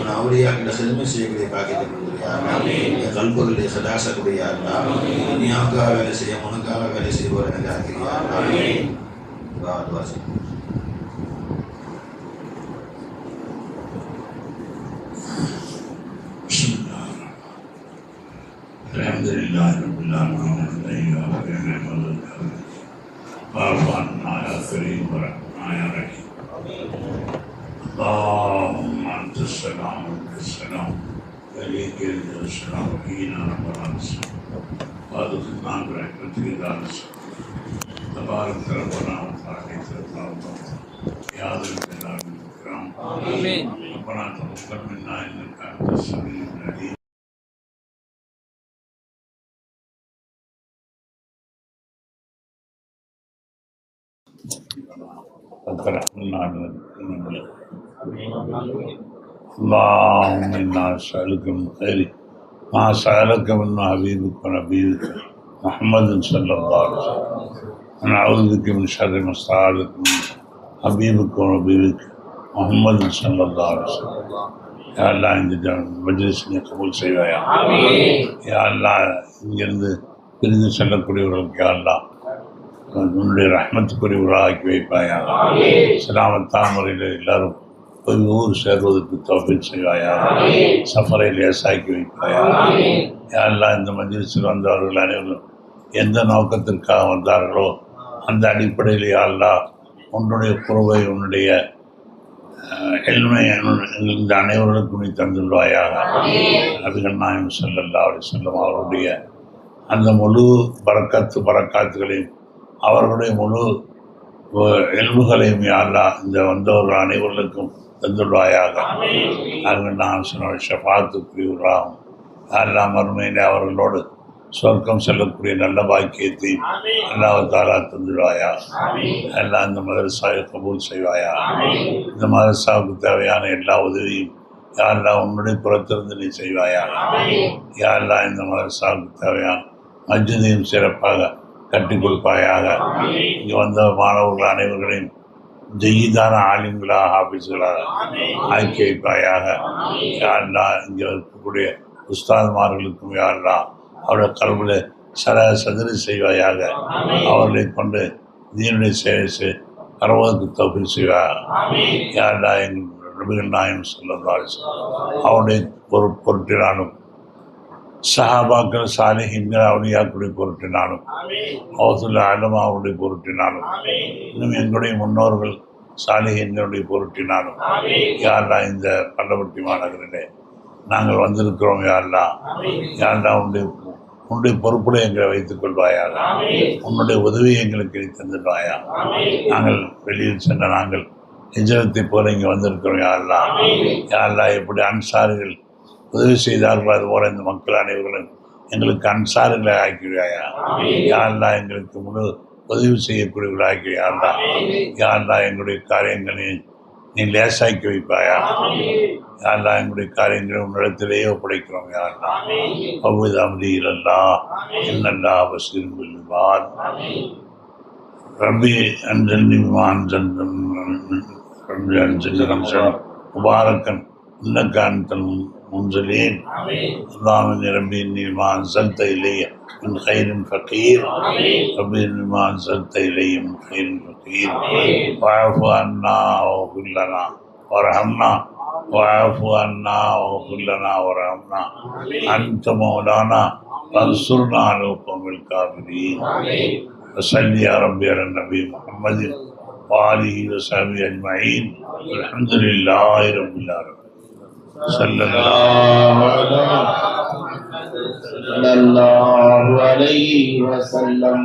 உன் அவரியாக்கிட்ட செல்மை செய்யக்கூடிய பாக்கியத்தை கொடுக்குறியா என் கல்புகளுடைய சதாசக்கூடிய நீயாக்காக வேலை செய்ய உனக்காக வேலை செய்வோர் எனக்கு ஆக்கிறியா வாசி. الحمد لله رب العالمين وارفعنا يا كريم ورحمنا يا رحيم. اللهم انت السلام وانت السلام عليك السلام فينا ربنا السلام وادخلنا برحمتك دار السلام تبارك ربنا وتعالى يا ذا الجلال والاكرام. امين. ربنا تقبل منا انك انت السميع العليم. اللهم إنا نسألك من خير ما سألك من حبيبك ونبيك محمد صلى الله عليه وسلم ونعوذ بك من شر ما استعاذك من حبيبك ونبيك محمد صلى الله عليه وسلم. யா அல்லாஹ் இந்த மஜ்லிஸ் நீ கபூல் செய்வாயா. யா அல்லாஹ் இங்கிருந்து பிரிந்து செல்லக்கூடியவர்களுக்கு யா அல்லாஹ் உன்னுடைய ரஹ்மத்துக்குரியவராக ஆக்கி வைப்பாயா. சலாமத்தான முறையில் எல்லாரும் ஒரு ஊர் சேர்வதற்கு தௌஃபீக் செய்வாயா. சஃபரை லேசாக்கி வைப்பாயா. யாரெல்லாம் இந்த மஜ்லிஸில் வந்தவர்கள் அனைவரும் எந்த நோக்கத்திற்காக வந்தார்களோ அந்த அடிப்படையில் யாரெல்லாம் உன்னுடைய குருவை உன்னுடைய எல்மை இந்த அனைவர்களுக்கும் நீ தந்துள்ளாயாக. நபிகள் நாயகம் ஸல்லல்லாஹு அலைஹி வஸல்லம் அவருடைய அந்த முழு பரக்காத்துகளையும் அவர்களுடைய முழு எல்முகளையும் யாரெல்லாம் இந்த வந்தவர்கள் அனைவர்களுக்கும் தந்துள்ளாயாக. நபிகள் நாயகம் ஸல்லல்லாஹு அலைஹி வஸல்லம் ஷஃபாத்துக்குரியவராகும். யாரெல்லாம் மறுமையிலே அவர்களோடு சொர்க்கம் செல்லக்கூடிய நல்ல பாக்கியத்தை அல்லாஹ் தாலா தந்துடுவாயா. எல்லாம் இந்த மதரசாவை கபூல் செய்வாயா. இந்த மதரசாவுக்கு தேவையான எல்லா உதவியும் யாரெல்லாம் உன்னுடைய புறத்திலிருந்து நீ செய்வாயா. யாரெல்லாம் இந்த மதரசாவுக்கு தேவையான மஸ்ஜிதையும் சிறப்பாக கட்டி கொடுப்பாயாக. இங்கே வந்த மாணவர்கள் அனைவர்களையும் ஜெயிதான ஆலிம்களாக ஆபீஸ்களாக ஆக்கி வைப்பாயாக. யாரெல்லாம் இங்கே இருக்கக்கூடிய உஸ்தாத்மார்களுக்கும் யாரெல்லாம் அவருடைய கல்வியில் சதுரி செய்வாயாக. அவர்களை கொண்டு தீனுடைய சேவை பரவதற்கு தௌஃபீக் செய்வாயாக. யாரெல்லாம் எங்கள் நபிகள் நாயகம் ஸல்லல்லாஹு அலைஹி வஸல்லம் அவருடைய பொருட்டினாலும் சஹாபாக்கள் சாலிஹீன்கள் அவுலியாக்களுடைய பொருட்டினாலும் ஹவுஸுல் ஆலம் அவருடைய பொருட்டினாலும் இன்னும் எங்களுடைய முன்னோர்கள் சாலிஹீன்களுடைய பொருட்டினாலும் யாரெல்லாம் இந்த பள்ளப்பட்டி மாநகரிலே நாங்கள் வந்திருக்கிறோம் யாரெல்லாம் உன்னுடைய பொறுப்புகளை எங்களை வைத்துக் கொள்வாயாக. உன்னுடைய உதவியை எங்களுக்கு தந்துடுவாயா. நாங்கள் வெளியில் சென்ற நாங்கள் ஹிஜ்ரத்தை போல இங்கே வந்திருக்கிறோம் யாரெல்லாம் எப்படி அன்சாரிகள் உதவி செய்தார்கள் அதுபோல இந்த மக்கள் அனைவர்களும் எங்களுக்கு அன்சாரிகளை ஆக்கிவிடாயா. யாரெல்லாம் எங்களுக்கு முழு உதவி செய்யக்கூடியவர்கள் ஆக்கிவிடாயா. யாரெல்லாம் எங்களுடைய காரியங்களை நீ லேசாக்கி வைப்பாயா. யாரெல்லாம் எங்களுடைய காரியங்களை உன்னிடத்திலேயே ஒப்படைக்கிறோம் யாரெல்லாம் அவ்வளவு அமதியிலல்லா என்னல்லா பசீரும் பில் இபாத். ரப்பி அன்ஜல்னி பிமா அன்ஜல்தம் ரப்பி அன்ஜல்னி ரம்ஸன் முபாரக்கன் இன்னக அன்தல் முன்ஸலீன். اللهم ربي إني ما أنزلت إلي من خير فقير. ربي إني ما أنزلت إلي من خير فقير. واعف عنا واغفر لنا وارحمنا. واعف عنا واغفر لنا وارحمنا. أنت مولانا فانصرنا على القوم الكافرين. وصل يا ربي على النبي محمد وآله وصحبه أجمعين. والحمد لله رب العالمين. صلى الله عليه وسلم.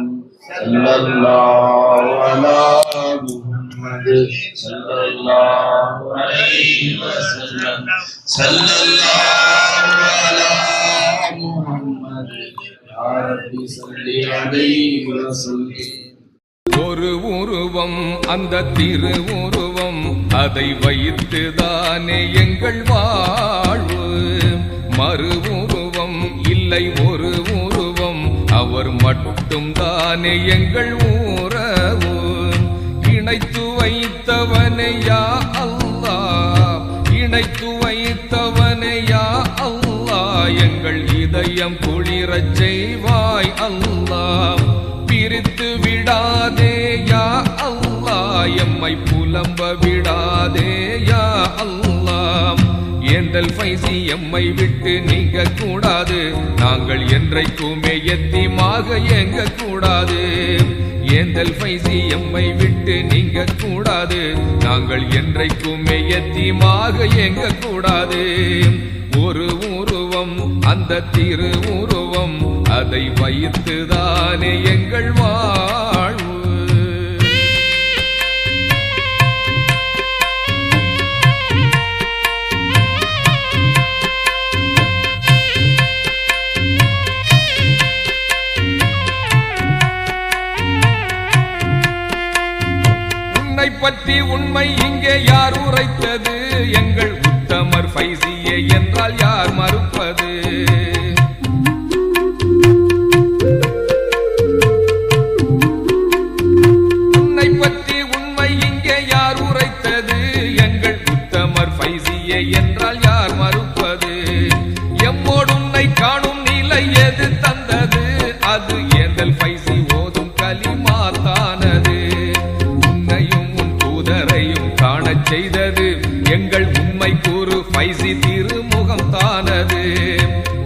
صلى الله على محمد صلى الله عليه وسلم. صلى الله على محمد يا ربي صل عليه وسلم. ஒரு உருவம் அந்த திருவுருவம் அதை வைத்துதானே எங்கள் வாழ்வு. மறு உருவம் இல்லை ஒரு உருவம் அவர் மட்டும் தானே எங்கள் உறவு. இணைத்து வைத்தவனே யா அல்லாஹ், இணைத்து வைத்தவனே யா அல்லாஹ், எங்கள் இதயம் குளிரச் செய்வாய் அல்லாஹ். பிரித்து விடாதே யா அல்லாஹ், எம்மை புலம்ப விடாதே யா அல்லாஹ். ஏந்தல் ஃபைசி எம்மை விட்டு நீங்க கூடாது, நாங்கள் என்றைக்குமே எத்திமாக எங்க கூடாது. ஏந்தல் ஃபைசி எம்மை விட்டு நீங்க கூடாது, நாங்கள் என்றைக்குமே எத்திமாக எங்க கூடாது. ஒரு உருவம் அந்த திரு உருவம் அதை வைத்துதானே எங்கள் வாழ்வு. உன்னை பற்றி உண்மை இங்கே யார் உரைத்தது? எங்கள் உத்தமர் ஃபைசியே என்றால் யார் மறுப்பது? உன்னை பற்றி உண்மை இங்கே யார் உரைத்தது? எங்கள் உத்தமர் ஃபைசியே என்றால் யார் மறுப்பது? எம்மோடு உன்னை காணும் நிலை எது தந்தது? அது ஏந்தல் ஃபைசி ஓதும் கலிமா தானது. உன்னையும் உன் தூதரையும் காணச் செய்தது எங்கள் உண்மை கூறு ஃபைசி திருமுகம் தானது.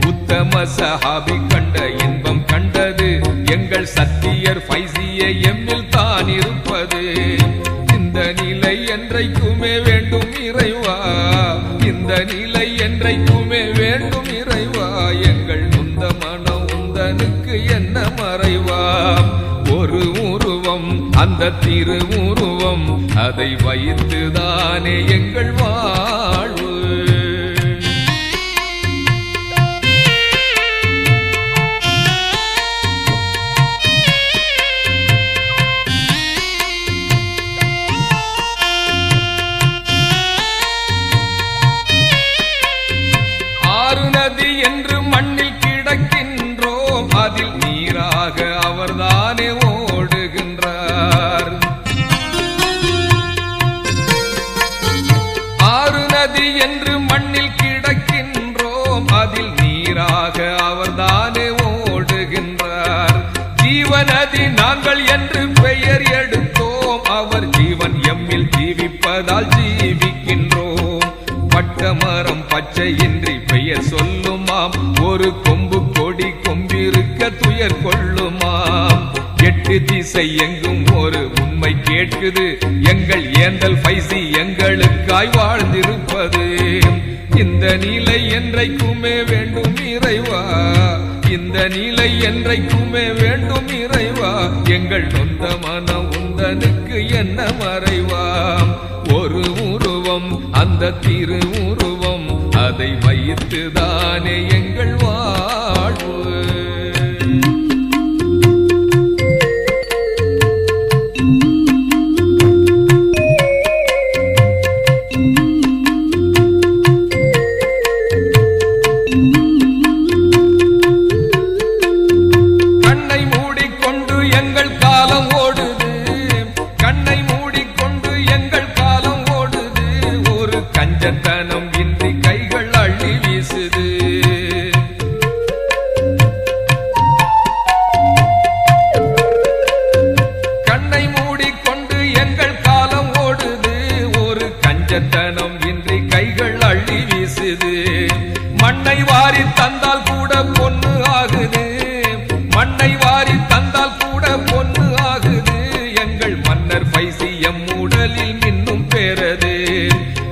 உத்தம சஹாபி கண்ட இன்பம் கண்டது எங்கள் சத்தியர் ஃபைசியே எம்மில் தான் இருப்பது. இந்த நிலை என்றைக்குமே வேண்டும் இறைவா, இந்த நிலை என்றைக்குமே வேண்டும் இறைவா. எங்கள் உந்த மனம் உந்தனுக்கு என்ன மறைவா? ஒரு உருவம் அந்த திரு உருவம் அதை வைத்துதானே எங்கள் வாழ்வு. என்று மண்ணில் கிடக்கின்றோம், அதில் நீராக அவர்தானே ஓடுகின்றார். ஆறு நதி என்று மண்ணில் கிடக்கின்றோம், அதில் நீராக அவர்தானே ஓடுகின்றார். ஜீவநதி நாங்கள் என்று பெயர் எடுத்தோம், அவர் ஜீவன் எம்மில் ஜீவிப்பதால் ஜீவிக்கின்றோம். பட்டமரம் பச்சையின்றி பெயர் சொல்லுமாம், ஒரு கொம்பு கொடி கொம்பிருக்க துயர் கொள்ளுமாம். 8 திசை எங்கும் ஒரு உண்மை கேட்குது, எங்கள் ஏந்தல் ஃபைசி எங்களுக்காய் வாழ்ந்திருப்பது. இந்த நிலை என்றைக்குமே வேண்டும் இறைவா, இந்த நிலை என்றைக்குமே வேண்டும் இறைவா. எங்கள் சொந்த மனம் உந்தனுக்கு என்ன மறைவாம். ஒரு உருவம் அந்த திரு உருவம், அதை வைத்துதானே எங்கள் வாழ்வு. கண்ணை மூடிக்கொண்டு எங்கள் காலம் ஓடுது, கண்ணை மூடிக்கொண்டு எங்கள் காலம் ஓடுது. ஒரு கஞ்சத்தனம் இன்றி கைகள் அள்ளி வீசுது. கண்ணை மூடிக்கொண்டு எங்கள் காலம் ஓடுது, ஒரு கஞ்சத்தனம் இன்றி கைகள் அள்ளி வீசுது. மண்ணை வாரி தந்தால் கூட பொண்ணு ஆகுது, மண்ணை வாரி தந்தால் கூட பொண்ணு ஆகுது. எங்கள் மன்னர் ஃபைசி எம் உடலில் மின்னும் பேரது.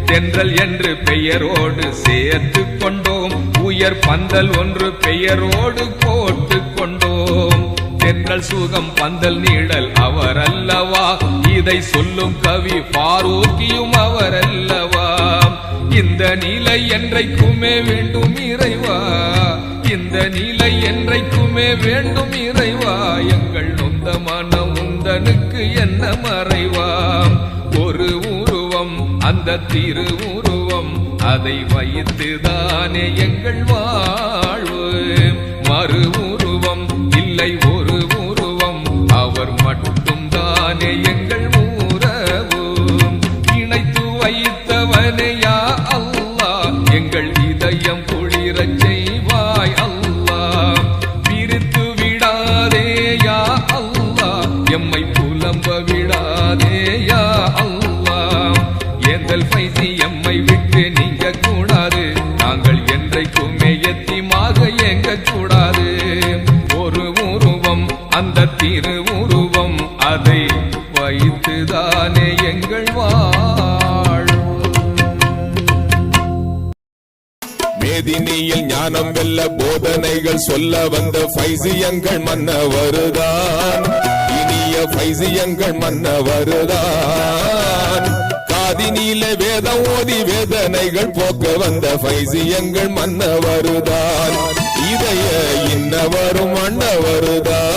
தென்றல் என்று பெயரோடு சேர்த்து கொண்டோம், உயர் பந்தல் ஒன்று பெயரோடு போட்டு கொண்டோம். தென்றல் சுகம் பந்தல் நீழல் அவர் அல்லவா, இதை சொல்லும் கவி ஃபாரூக்கியும் அவர் அல்லவா. இந்த நிலை என்றைக்குமே வேண்டும் இறைவா, இந்த நிலை என்றைக்குமே வேண்டும் இறைவா. எங்கள் நொந்த மனம் உந்தனுக்கு என்ன மறைவாம். ஒரு உருவம் அந்த திரு உருவம், அதை வைத்துதானே எங்கள் வாழ்வு. மறு உருவம் இல்லை ஒரு உருவம், அவர் மட்டும் தானே எங்கள் உறவு. இணைத்து வைத்தவனே யா அல்லாஹ், எங்கள் இதயம் குளிரச் செய்வாய் அல்லாஹ். பிரித்து விடாதே யா அல்லாஹ், எம்மை புலம்ப விடாதே யா அல்லாஹ். ஏந்தல் ஃபைசி எம்மை விட்டு நீங்க கூடாது, நாங்கள் என்றைக்குமே எத்தியமாக எங்க கூடாது. ஒரு உருவம் அந்த திரு உருவம், அதை வைத்துதானே எங்கள் வாழ்வு. மேதினியில் ஞானம் வெல்ல போதனைகள் சொல்ல வந்த ஃபைசி எங்கள் மன்னவருதான், இனிய ஃபைசி எங்கள் மன்னவருதான். காதினில வேதம் ஓதி வேதனைகள் போக்க வந்த ஃபைசி எங்கள் மன்னவருதான், இதய இன்னவரும் மன்னவருதான்.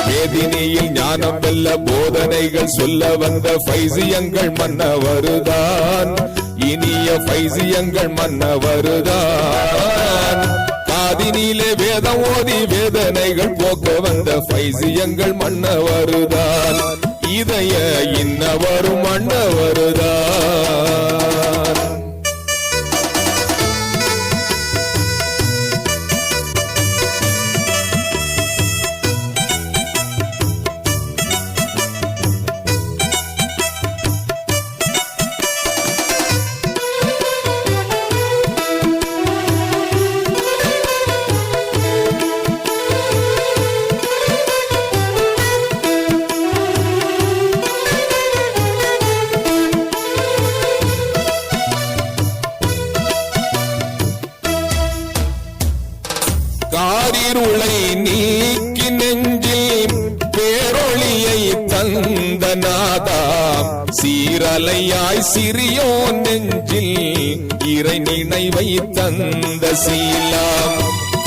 மேதினியில் ஞானம் வெல்ல போதனைகள் சொல்ல வந்த ஃபைசி எங்கள் மன்னவருதான், இனிய ஃபைசி எங்கள் மன்னவருதான். காதினிலே வேதம் ஓதி வேதனைகள் போக்க வந்த ஃபைசி எங்கள் மன்னவருதான், இதய இன்னவரும் மன்னவருதான். காரிருளை நீக்கி நெஞ்சில் பேரொளியை தந்த நாதா, சீரலையாய் சிறியோ நெஞ்சில் இறை நினைவை தந்த சீலாம்.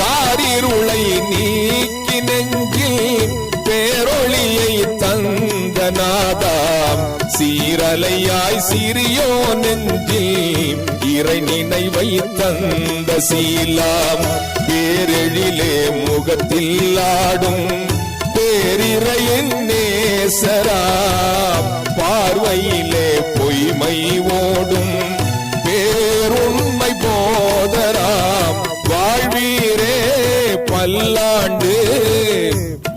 காரிருளை நீக்கி நெஞ்சில் பேரொளியை தந்த நாதாம் சீரலையாய் சிறியோ நெஞ்சில் இறை நினைவை தந்த சீலாம் பேரெழிலே முகத்தில் ஆடும் பேரிரையின் நேசராம் பார்வையிலே பொய்மை ஓடும் பேருண்மை போதராம் வாழ்வீரே பல்லாண்டு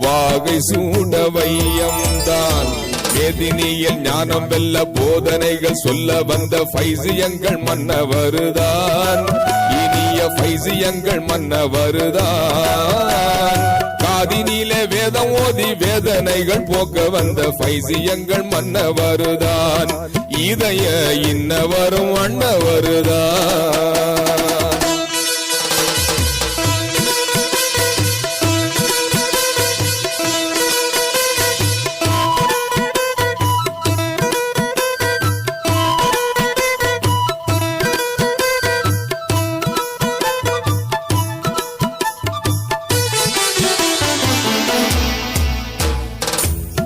வாகை சூட வையம்தான் மேதினியில் ஞானம் வெல்ல போதனைகள் சொல்ல வந்த ஃபைசியங்கள் மன்னவருதான் இனிய ஃபைசியங்கள் மன்னவருதான் காதினிலே வேதம் ஓதி வேதனைகள் போக்க வந்த ஃபைசியங்கள் மன்னவருதான் இதய இன்னவரும் அண்ணவருதான்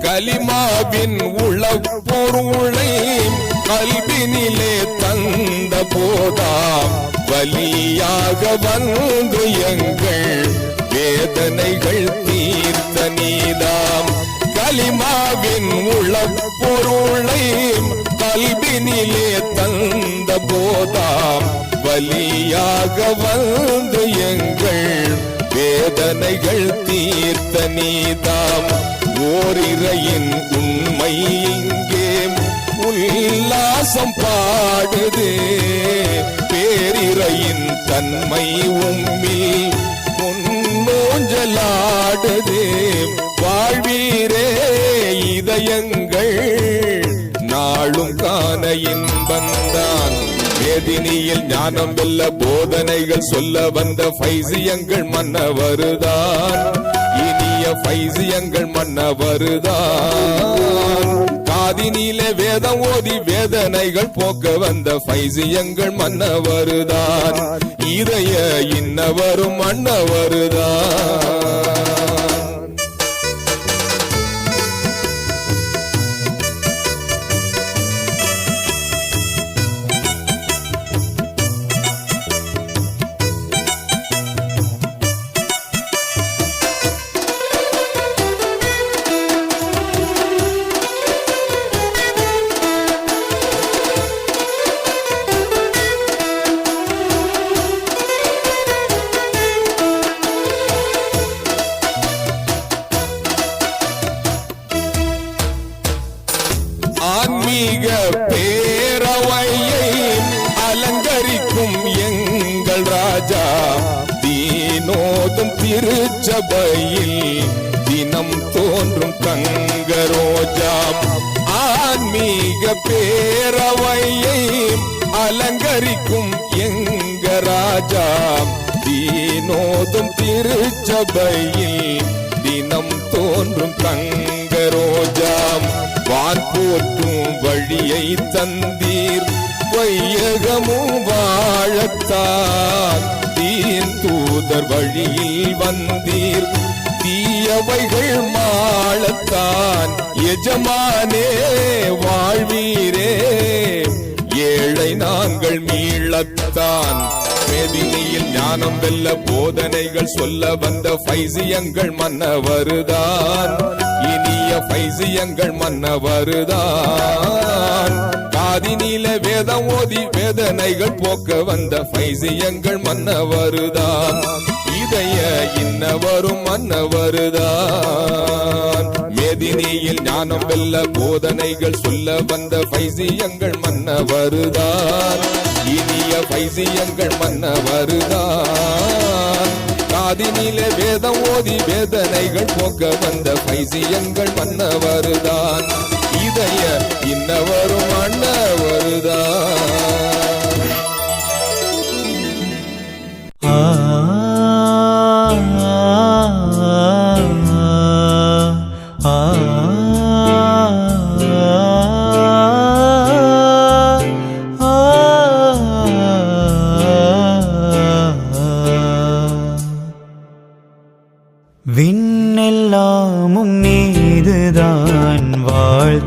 கலிமாவின் உளப்பொருளை கல்வினிலே தந்த போதாம் வலியாக வந்து எங்கள் வேதனைகள் தீர்த்த நீதாம் கலிமாவின் உளப்பொருளை கல்வினிலே தந்த போதாம் வலியாக வந்து எங்கள் வேதனைகள் தீர்த்த நீதாம் ஓரிரையின் உண்மை இங்கே உல்லாசம் பாடுது பேரிரையின் தன்மை உம்மில் பொன்னோஞ்சலாடுது வாழ்வீரே இதயங்கள் நாளும் காண இன்பந்தான் வேதினியில் ஞானம் வெல்ல போதனைகள் சொல்ல வந்த ஃபைசியங்கள் மன்னவருதான் இனிய ஃபைசியங்கள் மன்னவருதான் காதினிலே வேதம் ஓதி வேதனைகள் போக்க வந்த ஃபைசியங்கள் மன்னவருதான் இதய இன்னவரும் மன்னவருதான் ஆன்மீக பேரவையை அலங்கரிக்கும் எங்கள் ராஜா தீனோதும் திருச்சபையில் தினம் தோன்றும் தங்கரோஜாம் ஆன்மீக பேரவையை அலங்கரிக்கும் எங்க ராஜா தீனோதும் திருச்சபையில் தினம் தோன்றும் தங்கரோஜாம் வான் போற்றும் வழியை தந்தீர் வையகமும் வாழத்தான் தீன் தூதர் வழியில் வந்தீர் தீயவைகள் மாளத்தான் எஜமானே வாழ்வீரே ஏழை நாங்கள் மீளத்தான் மேதினியில் ஞானம் வெல்ல போதனைகள் சொல்ல வந்த ஃபைசியங்கள் மன்னவருதான் இனிய ஃபைசியங்கள் மன்னவருதான் காதினில வேதம் ஓதி வேதனைகள் போக்க வந்த ஃபைசியங்கள் மன்னவருதான் இதய இன்னவரும் மன்னவருதான் மேதினியில் ஞானம் வெல்ல போதனைகள் சொல்ல வந்த ஃபைசியங்கள் மன்னவருதான் இனிய ஃபைசியங்கள் மன்னவருதான் காதினிலே வேதம் ஓதி வேதனைகள் போக்க வந்த ஃபைசியங்கள் மன்னவருதான் இதய இன்னவரும் மன்னவருதான் விண்ணெல்லாமும் நீதுதான் வாழ்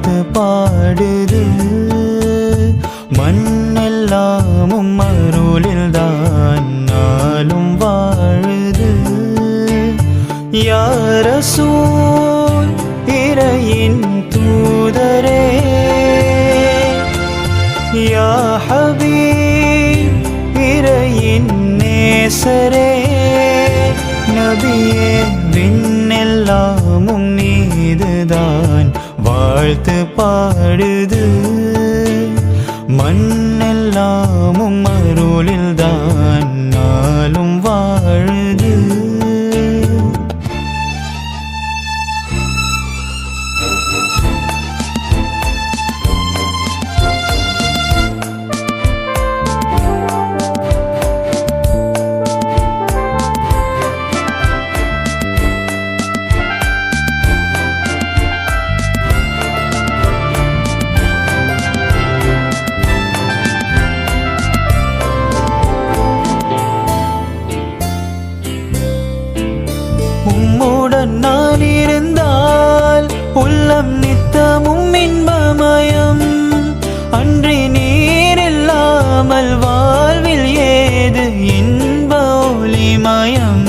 ரசூல் இறையின் தூதரே யா ஹபீப் இறையின் நேசரே நபியே விண்ணெல்லாமும் மீதுதான் வாழ்த்து பாடுது மண்ணெல்லாமும் அருளில்தான் நாளும் வாழுது உம்முடன் நான் இருந்தால் உள்ளம் நித்தமும் இன்பமயம் அன்றி நீர் இல்லாமல் வாழ்வில் ஏது இன்ப ஒளிமயம்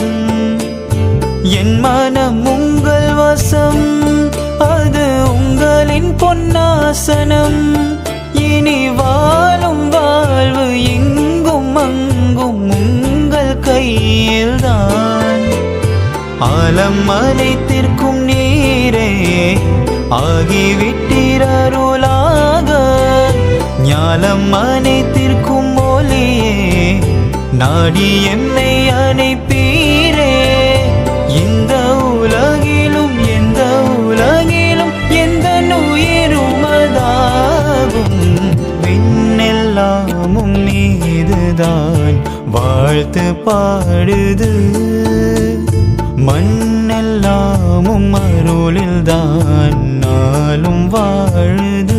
என் மனம் உங்கள் வசம் அது உங்களின் பொன்னாசனம் இனி வாழும் வாழ்வு எங்கும் அங்கும் உங்கள் கையில்தான் ஆலம் அனைத்திற்கும் நீரே ஆகிவிட்டீரருளாக ஞாலம் அனைத்திற்கும் ஒளியே நாடி என்னை அணைப்பீரே இந்த உலகிலும் எந்த உலகிலும் எந்த உயிருமதாகும் விண்ணெல்லாமும் மீதுதான் வாழ்த்து பாடுது மண்ணெல்லாமும் அருளில்தான் நாளும் வாழுது